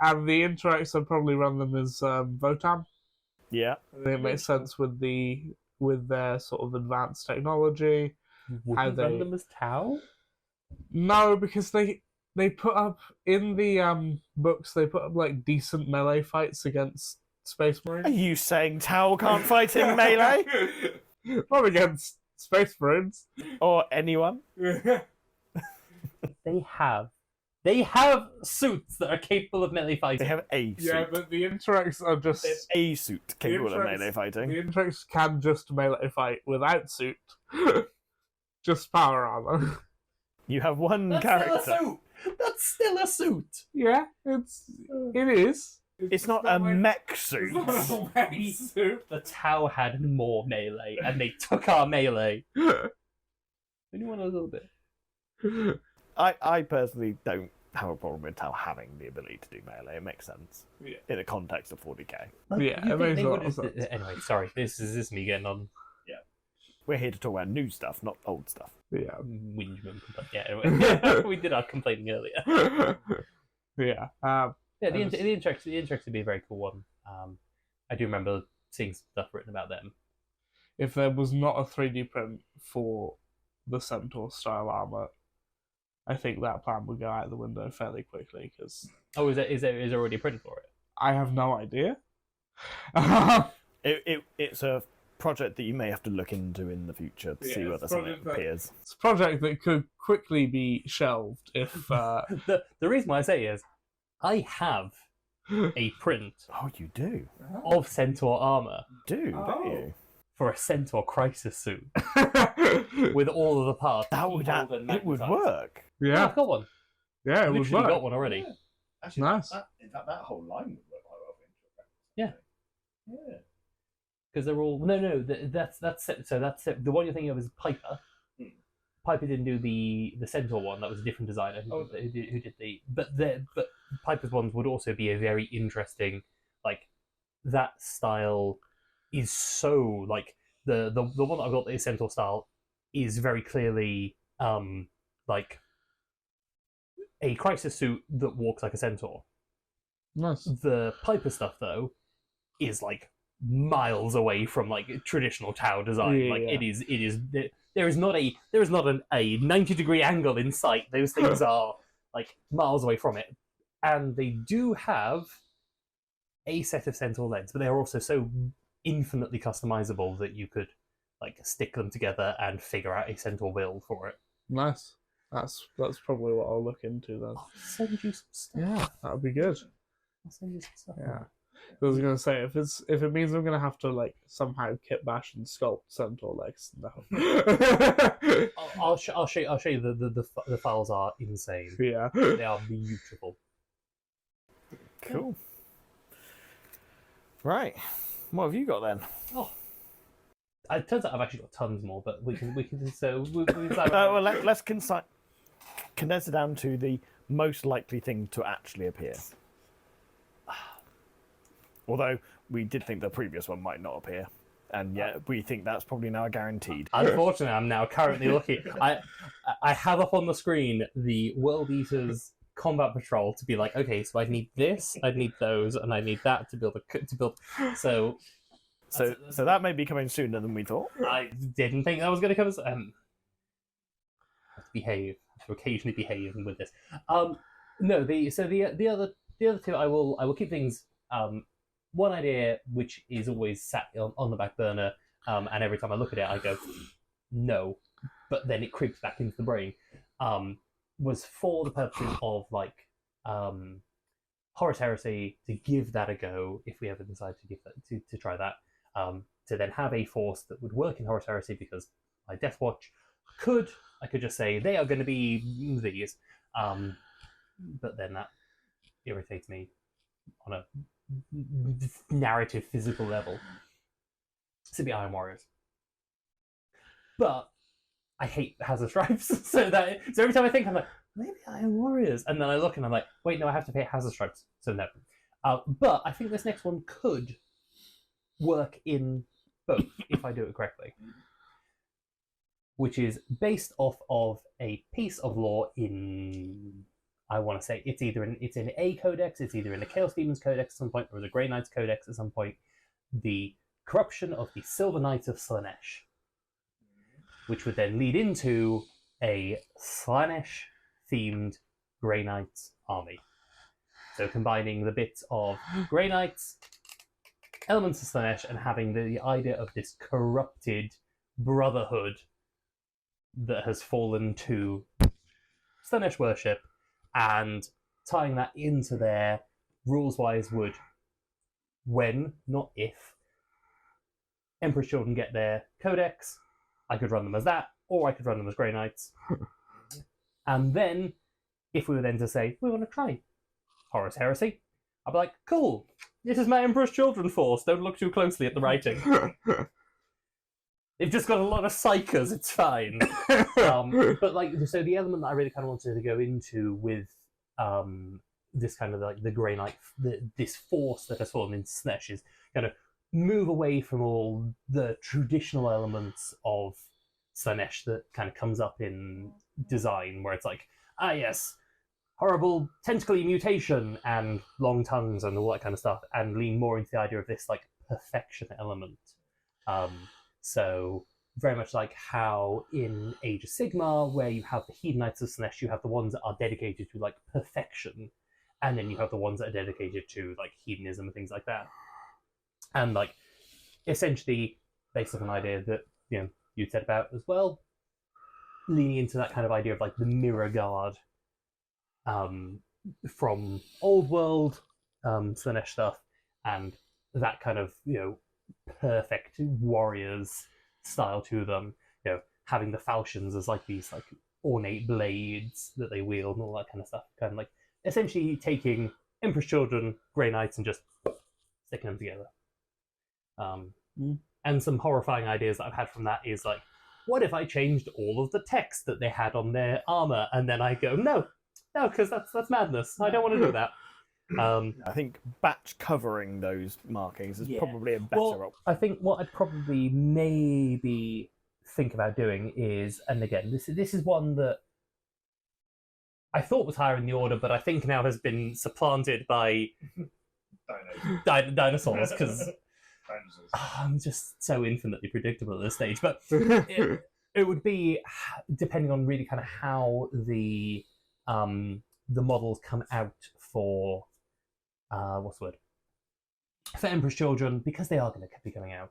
And the Interrex, I'd probably run them as Votan. Yeah. I think it makes sense with their sort of advanced technology. Would you run them as Tau? No, because they put up in the books, they put up like decent melee fights against Space Marines. Are you saying Tau can't fight in melee? Not against Space Marines. Or anyone? They have suits that are capable of melee fighting. They have a suit. Yeah, but the Interrex are just... They have a suit capable of Interrex- melee fighting. The Interrex can just melee fight without suit. Just power armor. You have one That's character. still a suit. That's still a suit. Yeah, it is. It's not a mech suit. The Tau had more melee, and they took our melee. Anyone a little bit? I personally don't have a problem with Tau having the ability to do melee. It makes sense in the context of 40k. Yeah, it makes a lot of sense. Anyway, sorry, this is me getting on. We're here to talk about new stuff, not old stuff. Yeah. Whinge. Anyway, we did our complaining earlier. Yeah. The Interrex would be a very cool one. I do remember seeing stuff written about them. If there was not a 3D print for the Centaur style armor, I think that plan would go out the window fairly quickly. Because is there already a print for it? I have no idea. It's a project that you may have to look into in the future to see whether something appears. It's a project that could quickly be shelved if... The reason why I say is, don't a print Oh, you do? of Centaur armor Don't you? for a Centaur crisis suit with all of the parts. It would magnetized. work. Yeah, Yeah, I've got one. yeah, it would Literally work. got one already. Yeah. Actually, Nice. That whole line would work quite well for Interrex. Yeah. Yeah. because they're all that's so that's the one you're thinking of is Piper. Piper didn't do the Centaur one. That was a different designer who did the. But Piper's ones would also be a very interesting, like, that style is so like the one that I've got, the Centaur style, is very clearly like a crisis suit that walks like a centaur. Nice. The Piper stuff though is like miles away from like traditional Tau design. Yeah, like yeah. it is. There is not a 90-degree angle in sight. Those things are like miles away from it, and they do have a set of Centaur legs, but they are also so infinitely customizable that you could like stick them together and figure out a Centaur build for it. Nice. That's probably what I'll look into then. I'll send you some stuff. Yeah, that'd be good. I'll send you some stuff. Yeah. I was gonna say if it means I'm gonna have to like somehow kit bash and sculpt Centaur legs, no. I'll show you the files are insane. Yeah. They are beautiful. Cool. Right. What have you got then? Oh, it turns out I've actually got tons more, but we can Well, let's condense it down to the most likely thing to actually appear. Although we did think the previous one might not appear, and yet we think that's probably now guaranteed. Unfortunately, I'm now currently looking. I have up on the screen the World Eaters Combat Patrol to be like, okay, so I need this, I need those, and I need that to build. So that may be coming sooner than we thought. I didn't think that was going to come. Have to behave. Have to occasionally behave with this. No, the other two, I will keep things. One idea which is always sat on the back burner, and every time I look at it, I go, no, but then it creeps back into the brain. Was for the purposes of like Horus Heresy, to give that a go if we ever decide to give that to try that. To then have a force that would work in Horus Heresy, because my Death Watch I could just say they are going to be these, but then that irritates me on a narrative physical level. To be Iron Warriors, but I hate Hazard Stripes, so every time I think, I'm like, maybe Iron Warriors, and then I look and I'm like, wait, no, I have to pay Hazard Stripes, so no. But I think this next one could work in both if I do it correctly, which is based off of a piece of lore in, I want to say it's in a codex, it's either in the Chaos Demons Codex at some point, or the Grey Knights Codex at some point, the corruption of the Silver Knights of Slaanesh, which would then lead into a Slaanesh-themed Grey Knights army. So combining the bits of Grey Knights, elements of Slaanesh, and having the idea of this corrupted brotherhood that has fallen to Slaanesh worship, and tying that into their rules-wise would, when, not if, Emperor's Children get their codex, I could run them as that, or I could run them as Grey Knights. And then, if we were then to say, we want to try Horus Heresy, I'd be like, cool, this is my Emperor's Children force, don't look too closely at the writing. They've just got a lot of psychers, it's fine. But like, so the element that I really kind of wanted to go into with this kind of like the Grey Knight, this force that has fallen into Slaanesh, is kind of move away from all the traditional elements of Slaanesh that kind of comes up in design, where it's like, yes, horrible tentacly mutation and long tongues and all that kind of stuff, and lean more into the idea of this like perfection element. So very much like how in Age of Sigmar, where you have the Heathen Knights of Slaanesh, you have the ones that are dedicated to like perfection, and then you have the ones that are dedicated to like hedonism and things like that. And like essentially based on an idea that you said about as well, leaning into that kind of idea of like the mirror guard from old world Slaanesh stuff, and that kind of perfect warriors style to them, having the falchions as like these like ornate blades that they wield and all that kind of stuff, kind of like essentially taking Emperor's Children, Grey Knights, and just sticking them together. And some horrifying ideas that I've had from that is like, what if I changed all of the text that they had on their armor? And then I go, no, because that's madness. I don't want to do that. I think batch covering those markings is probably a better option. I think what I'd probably maybe think about doing is, and again, this is one that I thought was higher in the order, but I think now has been supplanted by dinosaurs, because I'm just so infinitely predictable at this stage. But it would be depending on really kind of how the models come out for what's the word, for Emperor's Children, because they are going to be coming out.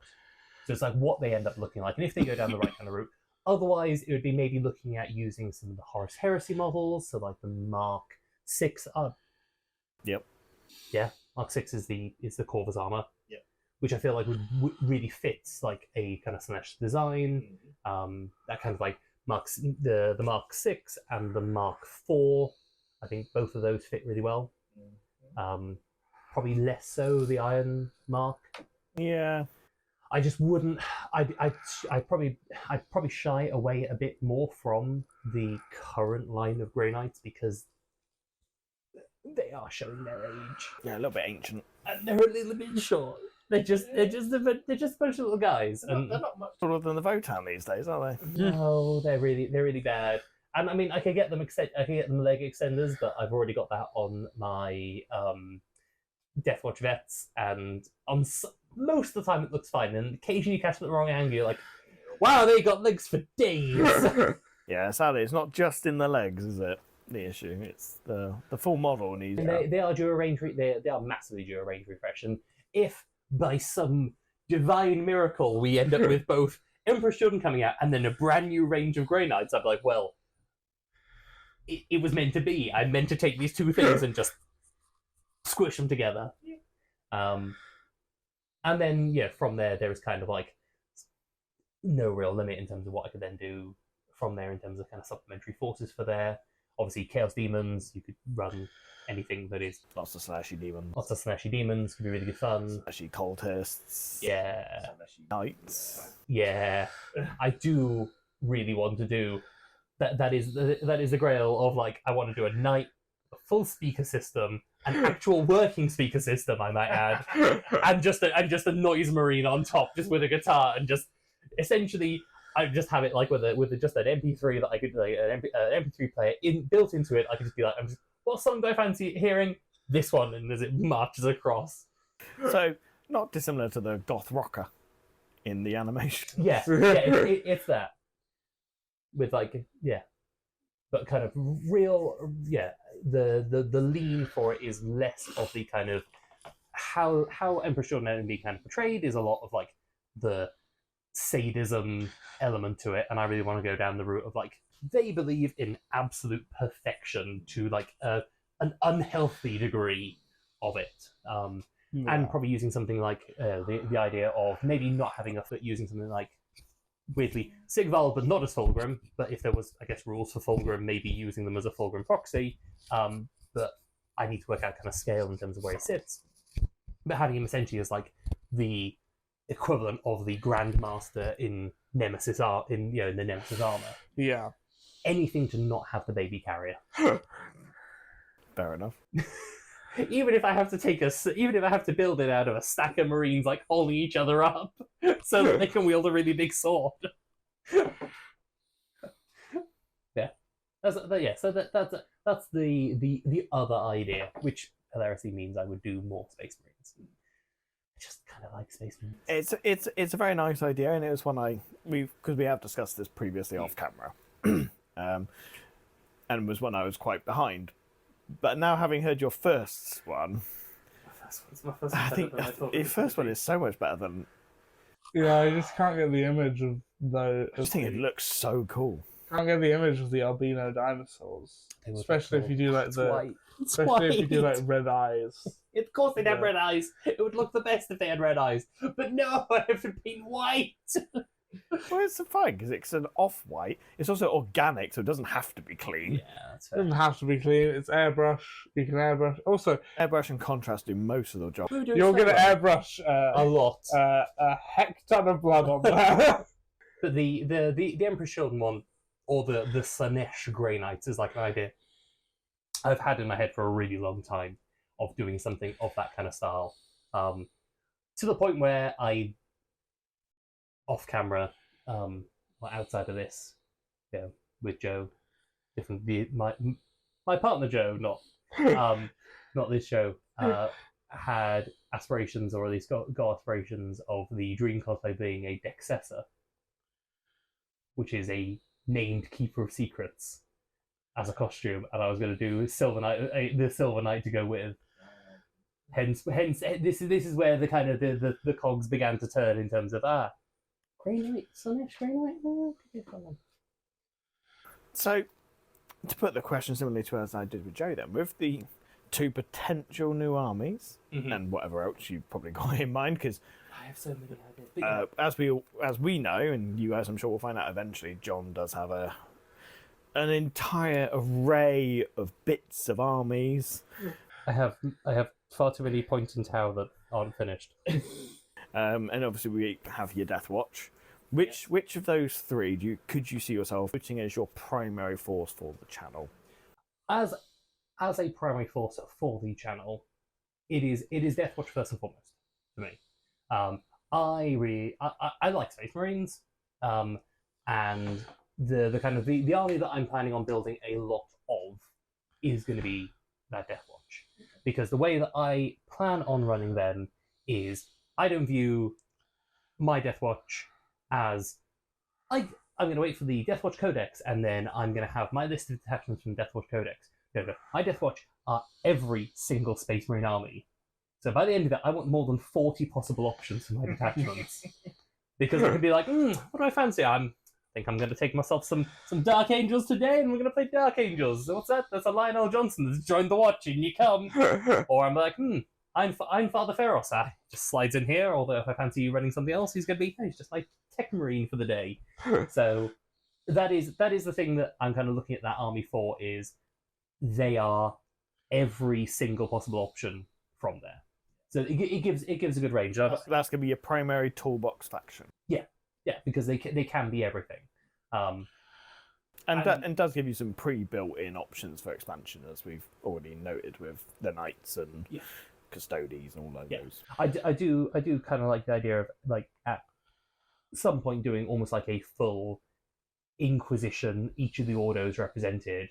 So it's like what they end up looking like, and if they go down the right kind of route. Otherwise, it would be maybe looking at using some of the Horus Heresy models, so like the Mark 6. Yep. Yeah, Mark 6 is the Corvus armor. Yep. Which I feel like would really fits like a kind of Slanesh design. That kind of like the Mark 6 and the Mark 4. I think both of those fit really well. Probably less so the Iron Mark. Yeah. I just wouldn't. I'd probably shy away a bit more from the current line of Grey Knights because they are showing their age. Yeah, a little bit ancient. And they're a little bit short. They're just a bunch of little guys. And They're not much taller than the Votan these days, are they? no, they're really bad. And I mean, I could get them leg extenders, but I've already got that on my Deathwatch vets, and on most of the time it looks fine. And occasionally you catch them at the wrong angle, you're like, wow, they got legs for days. Yeah, sadly, it's not just in the legs, is it? The issue, it's the full model needs. And they are due a range. They are massively due a range refresh. And if by some divine miracle we end up with both Emperor's Children coming out and then a brand new range of Grey Knights, I'd be like, well, it was meant to be. I meant to take these two things and just squish them together. And then, from there is kind of like no real limit in terms of what I could then do from there in terms of kind of supplementary forces for there. Obviously, Chaos Demons, you could run anything that is... Lots of slashy demons. Lots of slashy demons, could be really good fun. Slashy cultists. Yeah. Slashy knights. Yeah. I do really want to do... That is the grail of, like, I want to do a knight, a full speaker system, an actual working speaker system, I might add, and just a noise marine on top, just with a guitar, and just essentially I just have it like with just an MP3 that I could like an MP3 player built into it. I could just be like, what song do I fancy hearing? This one, and as it marches across. So not dissimilar to the goth rocker in the animation. Yeah, it's that with like but kind of real the lean for it is less of the kind of how Emperor's Children and be kind of portrayed is a lot of like the sadism element to it, and I really want to go down the route of like they believe in absolute perfection to like an unhealthy degree of it, and probably using something like the idea of maybe not having a foot, using something like weirdly Sigval, but not as Fulgrim. But if there was, I guess, rules for Fulgrim, maybe using them as a Fulgrim proxy. But I need to work out kind of scale in terms of where he sits. But having him essentially as like the equivalent of the Grandmaster in Nemesis in the Nemesis armor. Yeah. Anything to not have the baby carrier. Fair enough. Even if I have to build it out of a stack of Marines like holding each other up so that they can wield a really big sword. So that's the other idea, which hilariously means I would do more Space Marines. I just kind of like Space Marines. It's a very nice idea, and it was one because we have discussed this previously off camera, and was one I was quite behind. But now, having heard your first one, I think your first one is so much better than. Yeah, I just can't get the image of the. I just think it looks so cool. Can't get the image of the albino dinosaurs, especially if you do like if you do like red eyes. Of course they'd have red eyes. It would look the best if they had red eyes. But no, I have to paint white. Well, it's fine because it's an off-white. It's also organic, so it doesn't have to be clean. Yeah, that's It fair. doesn't have to be clean. It's airbrush. You can airbrush. Also, Airbrush and contrast do most of the job. you're going to airbrush a lot. a heck ton of blood on there. But the Emperor's Children one, or the Slanesh Grey Knights, is like an idea I've had in my head for a really long time of doing something of that kind of style. To the point where I, off camera, or outside of this, with Joe, my partner Joe, not this show, had aspirations, or at least got aspirations of the dream cosplay being a Dexessor, which is a named Keeper of Secrets as a costume, and I was going to do Silver Knight, the Silver Knight to go with. Hence, this is where the kind of the cogs began to turn in terms of Grey Knight, Slanesh Grey Knight. Could be a fun one. So, to put the question similarly to as I did with Joe, then with the 2 potential new armies and whatever else you've probably got in mind, because I have so many good ideas. as we know, and you guys I'm sure will find out eventually, John does have an entire array of bits of armies. I have far too many points in tower that aren't finished. And obviously we have your Death Watch. Which of those 3 could you see yourself putting as your primary force for the channel? As a primary force for the channel, it is Death Watch first and foremost for me. I like Space Marines, and the kind of the army that I'm planning on building a lot of is going to be that Death Watch, because the way that I plan on running them is I don't view my Death Watch as I'm going to wait for the Death Watch Codex and then I'm going to have my list of detachments from Death Watch Codex. No, my Death Watch are every single Space Marine army. So by the end of it, I want more than 40 possible options for my detachments. Because I could be like, what do I fancy? I think I'm going to take myself some Dark Angels today, and we're going to play Dark Angels. What's that? That's a Lionel Johnson that's joined the watch, and you come. Or I'm like, I'm Father Feros. Just slides in here, although if I fancy you running something else, he's just like Tech Marine for the day. So that is the thing that I'm kind of looking at that army for, is they are every single possible option from there. So it gives a good range. That's going to be your primary toolbox faction. Yeah, because they can be everything. And does give you some pre-built-in options for expansion, as we've already noted with the Knights and Custodes and all of those. I do kind of like the idea of, like, at some point doing almost like a full Inquisition, each of the ordos represented,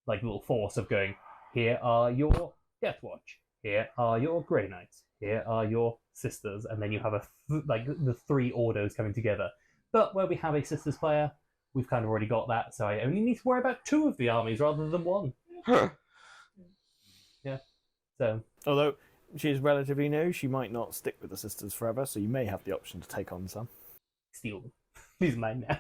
like a little force of going, here are your Death Watch, here are your Grey Knights, here are your Sisters, and then you have the 3 ordos coming together. But where we have a Sisters player, we've kind of already got that, so I only need to worry about 2 of the armies rather than 1. Yeah. So, although she is relatively new, she might not stick with the Sisters forever, so you may have the option to take on some. steal them. These are mine now.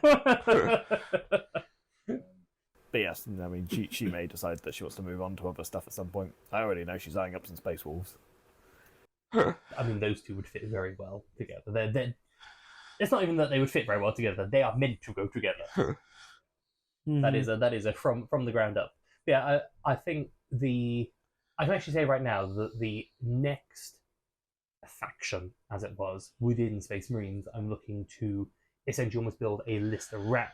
But yes, I mean, she may decide that she wants to move on to other stuff at some point. I already know she's eyeing up some Space Wolves. I mean, those 2 would fit very well together. They're it's not even that they would fit very well together. They are meant to go together. That is a from the ground up. Yeah, I think I can actually say right now that the next faction, as it was, within Space Marines, I'm looking to essentially almost build a list around.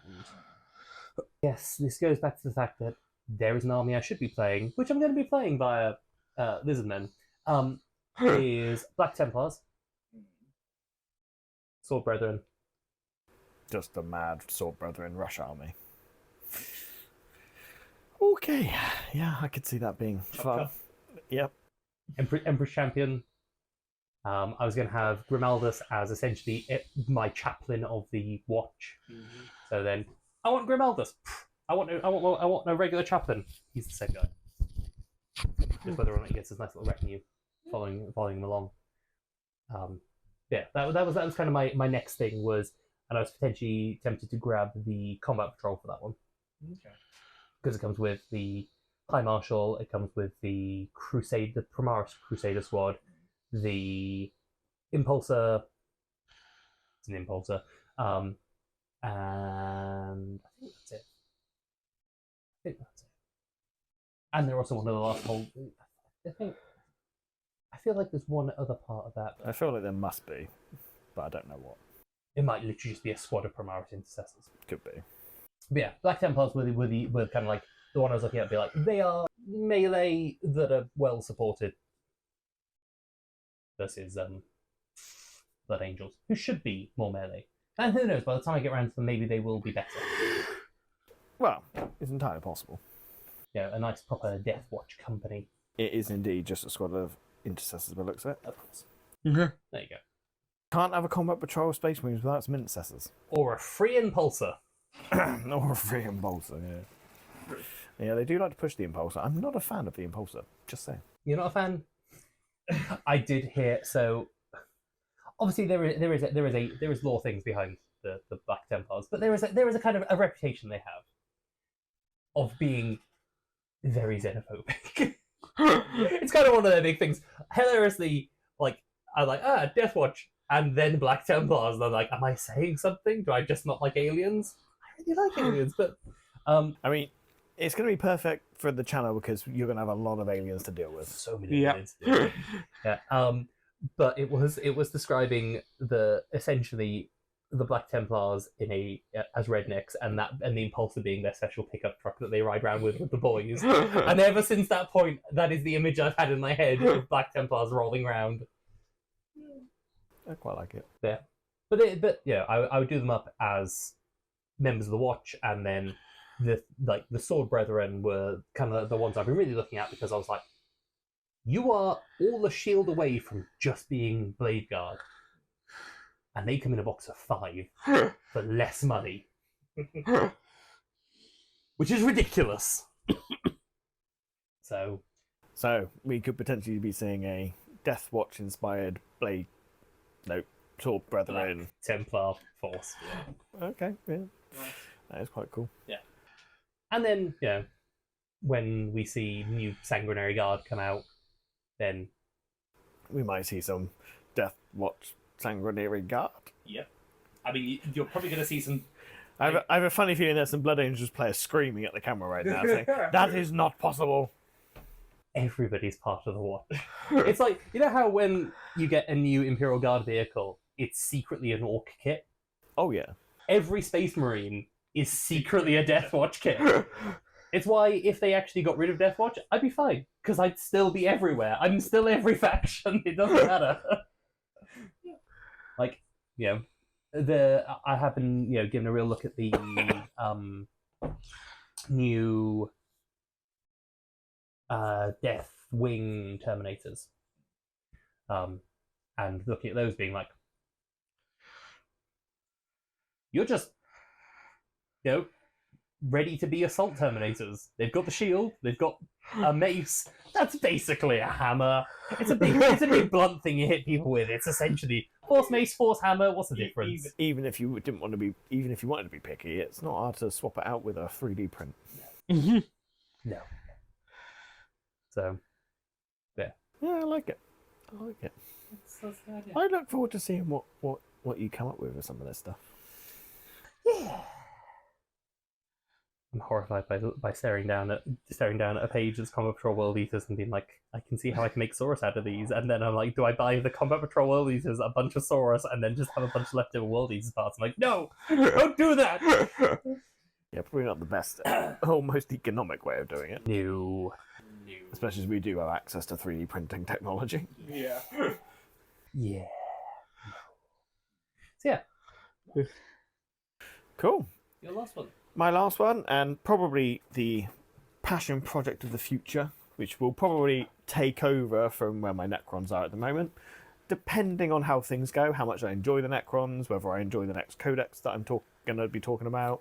Yes, this goes back to the fact that there is an army I should be playing, which I'm going to be playing via Lizardmen, is Black Templars, Sword Brethren. Just the mad Sword Brethren Rush army. Okay, yeah, I could see that being fun. Yep. Empress Champion. I was going to have Grimaldus as essentially my chaplain of the watch. So then, I want Grimaldus. I want no regular chaplain. He's the same guy. Just whether or not he gets his nice little retinue following him along. Yeah, that was kind of my next thing was, and I was potentially tempted to grab the combat patrol for that one. Okay. Because it comes with the High Marshal, it comes with the Primaris Crusader squad, the Impulsor. It's an Impulsor. And I think that's it. And they're also one of the last whole. I feel like there's one other part of that. I feel like there must be, but I don't know what. It might literally just be a squad of Primaris Intercessors. Could be. But yeah, Black Templars were kind of like the one I was looking at. Be like, they are melee that are well supported. Versus Blood Angels, who should be more melee. And who knows? By the time I get around to them, maybe they will be better. Well, it's entirely possible. Yeah, a nice proper Death Watch company. It is indeed just a squad of intercessors by the looks of it. Of course. Okay. There you go. Can't have a combat patrol of Space Marines without some intercessors. Or a free impulsor. Or a free impulsor, yeah. Yeah, they do like to push the impulsor. I'm not a fan of the impulsor, just saying. You're not a fan? I did hear, so obviously there is lore things behind the Black Templars, but there is a kind of a reputation they have of being very xenophobic. It's kind of one of their big things. Hilariously, like I'm like, Death Watch, and then Black Templars, and I'm like, am I saying something? Do I just not like aliens? I really like aliens, but I mean, it's going to be perfect for the channel because you're going to have a lot of aliens to deal with. so many aliens. To do. Yeah. But it was describing essentially the Black Templars as rednecks, and the Impulsor being their special pickup truck that they ride around with the boys. And ever since that point, that is the image I've had in my head of Black Templars rolling around. I quite like it. Yeah, but yeah, I would do them up as members of the Watch, and then the Sword Brethren were kind of the ones I've been really looking at because I was like, you are all a shield away from just being Blade Guard. And they come in a box of 5 for less money. Which is ridiculous. So we could potentially be seeing a Death Watch inspired Sword Brethren. Black Templar force. Okay, yeah. That is quite cool. Yeah. And then, when we see new Sanguinary Guard come out, then we might see some Death Watch Sanguinary Guard. Yep. I mean, you're probably going to see some. I have a funny feeling there's some Blood Angels players screaming at the camera right now, saying, "That is not possible." Everybody's part of the Watch. It's like, you know how when you get a new Imperial Guard vehicle, it's secretly an Orc kit? Oh yeah. Every Space Marine is secretly a Death Watch kit. It's why if they actually got rid of Death Watch, I'd be fine, because I'd still be everywhere. I'm still every faction. It doesn't matter. Like, I have been, given a real look at the new Death Wing Terminators, and looking at those, being like, you're just, ready to be assault Terminators. They've got the shield, they've got a mace. That's basically a hammer. It's a big blunt thing you hit people with. It's essentially force mace, force hammer. What's the difference? Even if you wanted to be picky, it's not hard to swap it out with a 3D print. No. So, yeah. Yeah, I like it. I look forward to seeing what you come up with some of this stuff. Yeah. I'm horrified by staring down at a page that's Combat Patrol World Eaters and being like, I can see how I can make Saurus out of these, and then I'm like, do I buy the Combat Patrol World Eaters, a bunch of Saurus, and then just have a bunch of leftover World Eaters parts? I'm like, no, don't do that. Yeah, probably not the best, or most economic way of doing it. No. Especially as we do have access to 3D printing technology. Yeah. Yeah. So yeah. Cool. Your last one. My last one, and probably the passion project of the future, which will probably take over from where my Necrons are at the moment, depending on how things go, how much I enjoy the Necrons, whether I enjoy the next codex that I'm going to be talking about,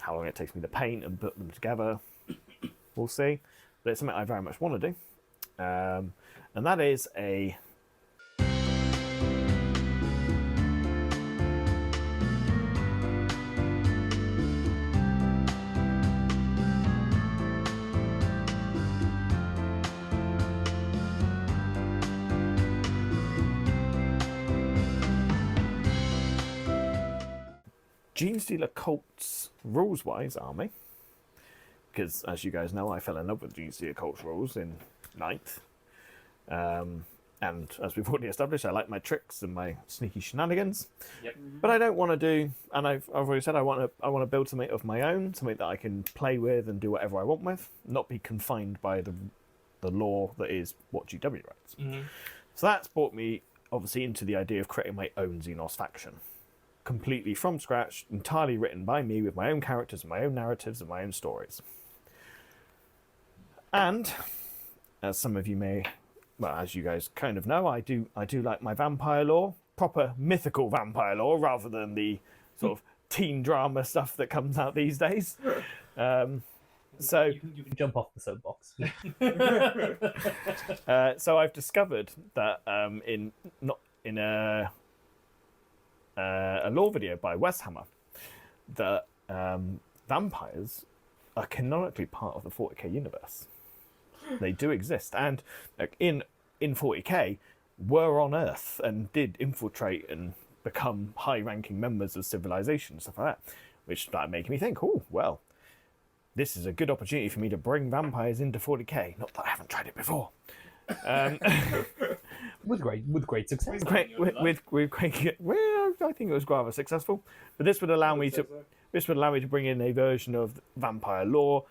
how long it takes me to paint and put them together. We'll see. But it's something I very much want to do. And that is a... Genestealer Cult's rules-wise army, because as you guys know, I fell in love with Genestealer Cult's rules in 9th. And as we've already established, I like my tricks and my sneaky shenanigans. Yep. But I don't want to do, and I've already said I want to build something of my own, something that I can play with and do whatever I want with, not be confined by the law that is what GW writes. Mm-hmm. So that's brought me obviously into the idea of creating my own Xenos faction, completely from scratch, entirely written by me with my own characters and my own narratives and my own stories. And as some of you may, well, as you guys kind of know, I do like my vampire lore, proper mythical vampire lore, rather than the sort of teen drama stuff that comes out these days. So you can jump off the soapbox. so I've discovered that in a lore video by Warhammer that vampires are canonically part of the 40k universe. They do exist, and in 40k were on Earth and did infiltrate and become high-ranking members of civilization, stuff like that, which started making me think, oh well, this is a good opportunity for me to bring vampires into 40k. Not that I haven't tried it before. with great success. With great, well, I think it was rather successful. But this would allow me to bring in a version of vampire lore,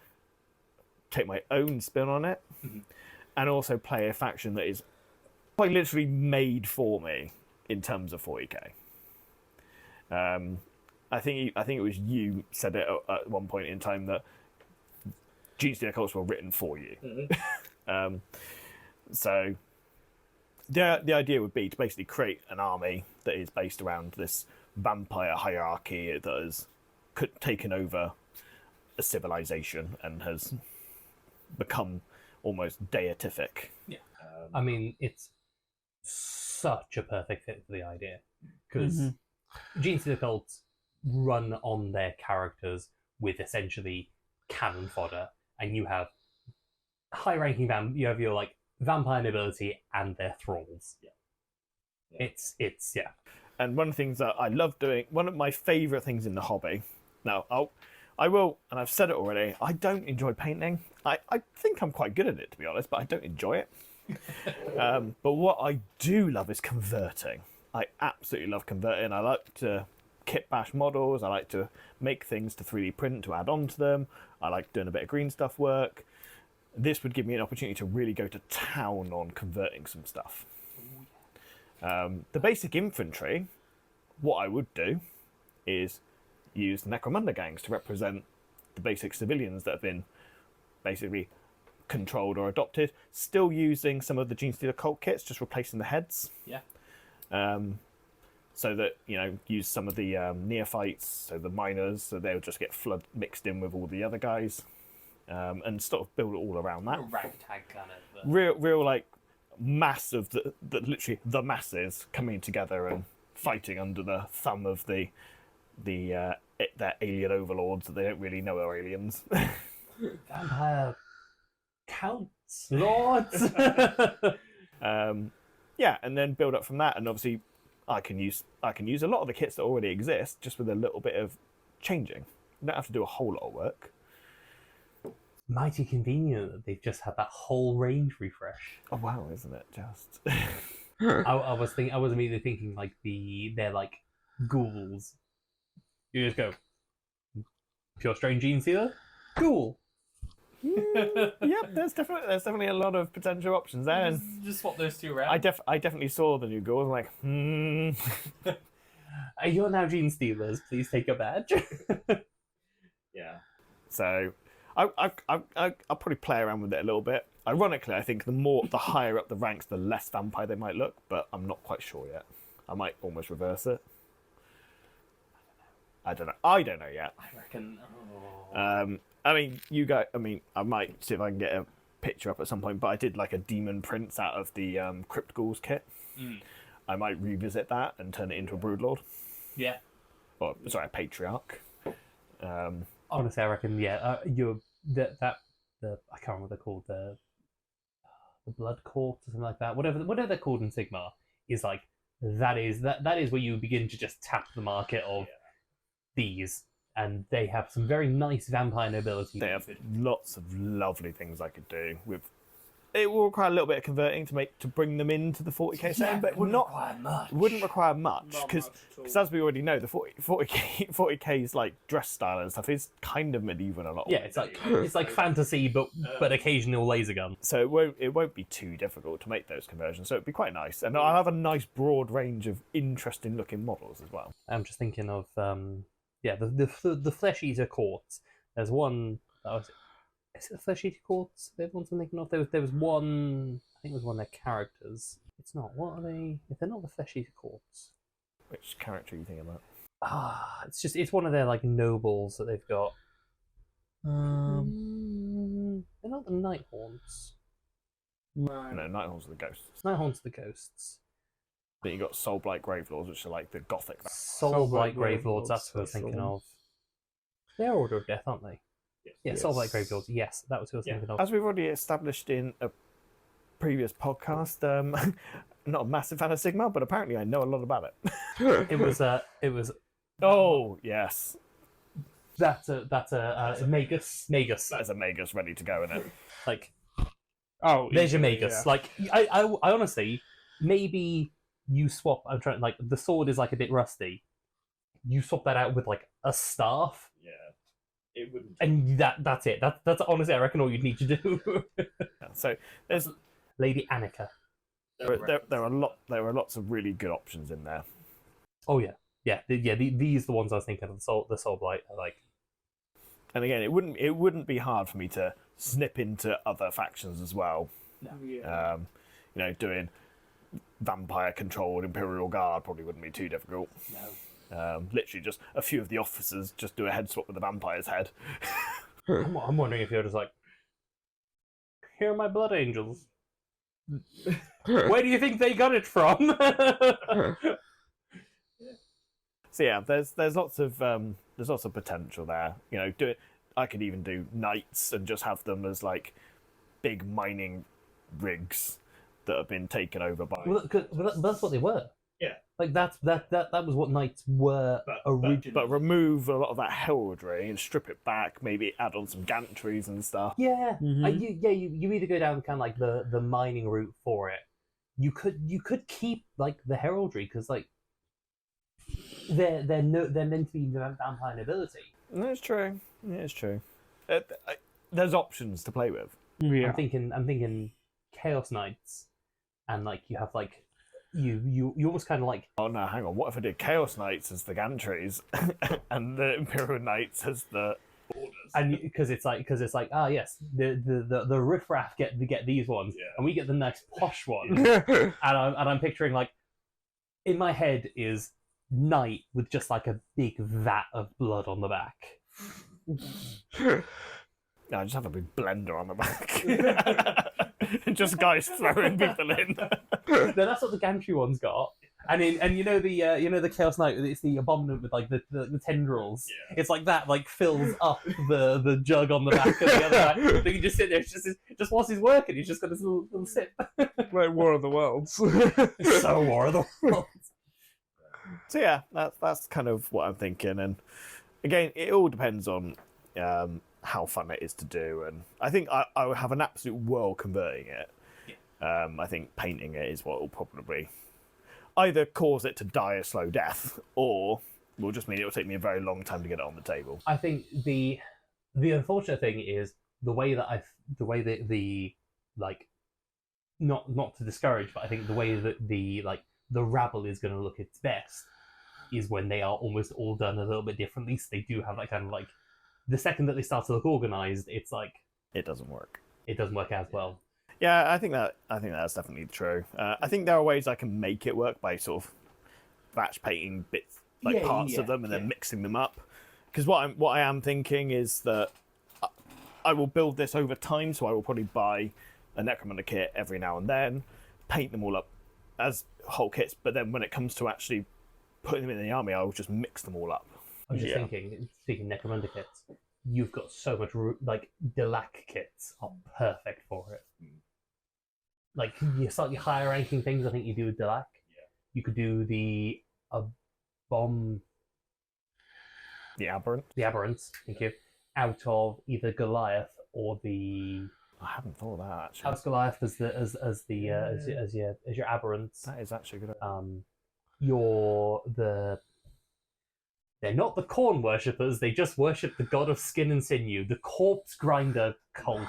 take my own spin on it, and also play a faction that is quite literally made for me in terms of 40k. I think it was you said it at one point in time that Genestealer Cults were written for you. So the idea would be to basically create an army that is based around this vampire hierarchy that has taken over a civilization and has become almost deific. Yeah. I mean, it's such a perfect fit for the idea, because Genestealer Cults run on their characters with essentially cannon fodder, and you have high-ranking you have your like vampire nobility and their thralls. Yeah. It's yeah. And one of the things that I love doing, one of my favourite things in the hobby. Now, I will, and I've said it already, I don't enjoy painting. I think I'm quite good at it, to be honest, but I don't enjoy it. But what I do love is converting. I absolutely love converting. I like to kit bash models. I like to make things to 3D print to add on to them. I like doing a bit of green stuff work. This would give me an opportunity to really go to town on converting some stuff. The basic infantry, what I would do is use the Necromunda gangs to represent the basic civilians that have been basically controlled or adopted, still using some of the Genestealer Cult kits, just replacing the heads. Yeah. So that, use some of the neophytes, so the miners, so they'll just get flood mixed in with all the other guys, and sort of build it all around that. A ragtag kind of. Real like mass of literally the masses coming together and fighting under the thumb of their alien overlords that they don't really know are aliens. Vampire counts, lords. Yeah, and then build up from that, and obviously I can use a lot of the kits that already exist, just with a little bit of changing. You don't have to do a whole lot of work. Mighty convenient that they've just had that whole range refresh. Oh wow, isn't it just? I was immediately thinking like they're like ghouls. You just go pure strange Genestealer, ghoul. Yep, there's definitely a lot of potential options there. And Just swap those two around. I definitely saw the new ghouls. I'm like, You're now Genestealers. Please take a badge. Yeah. So I'll probably play around with it a little bit. Ironically, I think the higher up the ranks, the less vampire they might look, but I'm not quite sure yet. I might almost reverse it. I don't know yet. I reckon. I might see if I can get a picture up at some point, but I did like a demon prince out of the Crypt Ghouls kit. I might revisit that and turn it into a broodlord. Yeah. Or sorry, a patriarch. Honestly, I reckon you're the I can't remember what they're called, the blood court or something like that. Whatever they're called in Sigmar is like that is where you begin to just tap the market of these, and they have some very nice vampire nobility. They have lots of lovely things I could do with. It will require a little bit of converting to bring them into the 40k setting, but wouldn't require much because as we already know, the 40k's like dress style and stuff is kind of medieval in a lot. Yeah, it's like fantasy, but occasional laser gun. So it won't be too difficult to make those conversions. So it'd be quite nice, and I'll have a nice broad range of interesting looking models as well. I'm just thinking of the Flesh Eater courts. There's one. Is it the Flesh Eater courts? The ones I'm thinking of. There was one. I think it was one of their characters. It's not. What are they? If they're not the Flesh Eater courts. Which character are you thinking about? It's one of their like nobles that they've got. They're not the Nighthorns. No, Nighthorns are the ghosts. Nighthorns are the ghosts. Then you got Soulblight Gravelords, which are like the gothic. Soulblight Gravelords. That's what I was thinking of. They're Order of Death, aren't they? Yes. Yeah, Soulblight Gravelords. Yes, that was who I was thinking of. As we've already established in a previous podcast, not a massive fan of Sigmar, but apparently I know a lot about it. It was. Oh yes, That's a Magus. that is a Magus ready to go in it. Like, there's your Magus. Yeah. Like, I honestly, maybe you swap. I'm trying. Like, the sword is like a bit rusty. You swap that out with like a staff. Yeah. It wouldn't. And that's it. That's honestly, I reckon all you'd need to do. So there's Lady Annika. there are lots of really good options in there. Oh yeah. These are the ones I was thinking of. The Soulblight, like. And again, it wouldn't be hard for me to snip into other factions as well. No. Yeah. Doing vampire controlled Imperial Guard probably wouldn't be too difficult. No. Literally just a few of the officers just do a head swap with the vampire's head. I'm wondering if you're just like, here are my blood angels. Where do you think they got it from? So yeah, there's lots of potential there. I could even do knights and just have them as like big mining rigs that have been taken over by. Well, that's what they were. Yeah. Like that was what knights were originally. But remove a lot of that heraldry and strip it back. Maybe add on some gantries and stuff. Yeah, Mhm. you either go down kind of like the mining route for it. You could keep like the heraldry because like they're meant to be vampire nobility. That's true. Yeah, it's true. There's options to play with. Yeah. I'm thinking Chaos Knights, and like you have like you almost kind of like. Oh no, hang on. What if I did Chaos Knights as the gantries and the Imperial Knights as the orders? And because it's like yes, the riffraff get these ones, and we get the nice posh one. and I'm picturing like in my head is knight with just like a big vat of blood on the back. No, I just have a big blender on the back. Just guys throwing people in. No, that's what the gantry one's got. And the Chaos Knight, it's the abominant with like the tendrils. Yeah. It's like that, like fills up the jug on the back of the other guy. So he can just sit there. It's just whilst he's working, he's just got this little sip. Like War of the Worlds. So War of the Worlds. So yeah, that's kind of what I'm thinking. And again, it all depends on how fun it is to do. And I think I would have an absolute whirl converting it. Yeah. I think painting it is what will probably either cause it to die a slow death, or will just mean it will take me a very long time to get it on the table. I think the unfortunate thing is the way that the like not to discourage, but I think the way that the rabble is going to look its best is when they are almost all done a little bit differently. So they do have like kind of like the second that they start to look organized, it's like it doesn't work. It doesn't work as well. Yeah, I think that's definitely true. I think there are ways I can make it work by sort of batch painting bits, like parts of them, and then mixing them up. Because what I am thinking is that I will build this over time, so I will probably buy a Necromunda kit every now and then, paint them all up as whole kits. But then when it comes to actually putting them in the army, I will just mix them all up. I was just thinking, speaking Necromunda kits, you've got so much like Delac kits are perfect for it. Like your slightly higher ranking things, I think you do with Delac. Yeah. You could do the bomb. The Aberrant. the Aberrants, thank you, out of either Goliath or the I haven't thought of that actually. House Goliath as your Aberrants. That is actually a good. They're not the corn worshippers. They just worship the god of skin and sinew, the corpse grinder cult.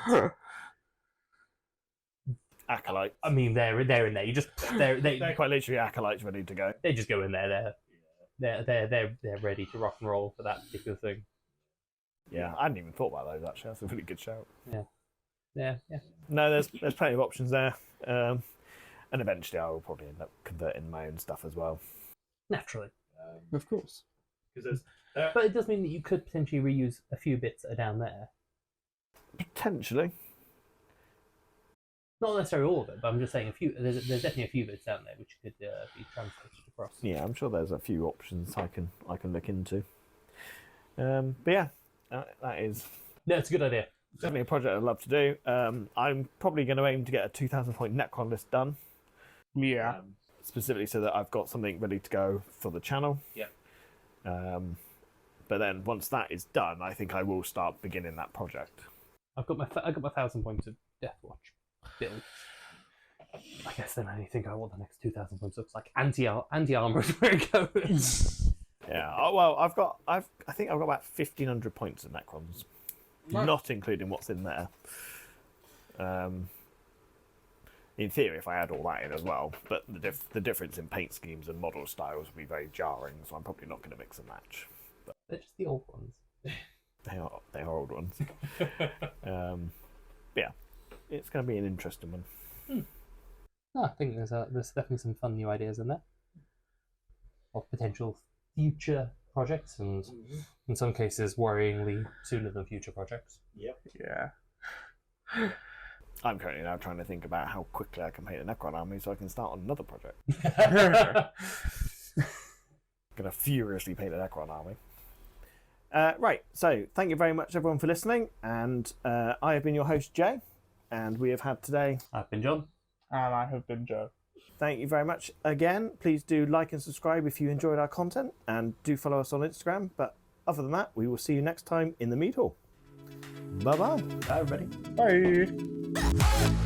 Acolyte. I mean, they're in there. You just They're quite literally acolytes ready to go. they just go in there. They're ready to rock and roll for that particular thing. Yeah, I hadn't even thought about those actually. That's a really good shout. Yeah. No, there's plenty of options there, and eventually I will probably end up converting my own stuff as well. Naturally. Of course. Because But it does mean that you could potentially reuse a few bits that are down there. Potentially. Not necessarily all of it, but I'm just saying a few. There's definitely a few bits down there which could be translated across. Yeah, I'm sure there's a few options I can look into. But yeah, that is No, it's a good idea. definitely a project I'd love to do. I'm probably going to aim to get a 2,000 point Necron list done, Yeah. specifically so that I've got something ready to go for the channel. Yeah. But then once that is done, I think I will start beginning that project. I got my 1,000 points of Death Watch build. I guess then I think I want the next 2,000 points looks like anti-armor is where it goes. Yeah. Oh, well, I think I've got about 1,500 points of Necrons, not including what's in there. In theory, if I add all that in as well, but the difference in paint schemes and model styles will be very jarring, so I'm probably not going to mix and match. But They're just the old ones. they are old ones. Yeah, it's going to be an interesting one. No, I think there's definitely some fun new ideas in there of potential future projects, and in some cases, worryingly sooner than future projects. Yep. Yeah. I'm currently now trying to think about how quickly I can paint a Necron army so I can start on another project. Going to furiously paint a Necron army. Right, so thank you very much everyone for listening, and I have been your host Jay, and we have had today. I've been John. And I have been Joe. Thank you very much again. Please do like and subscribe if you enjoyed our content, and do follow us on Instagram. But other than that, we will see you next time in the Mead Hall. Bye bye. Bye, everybody. Bye.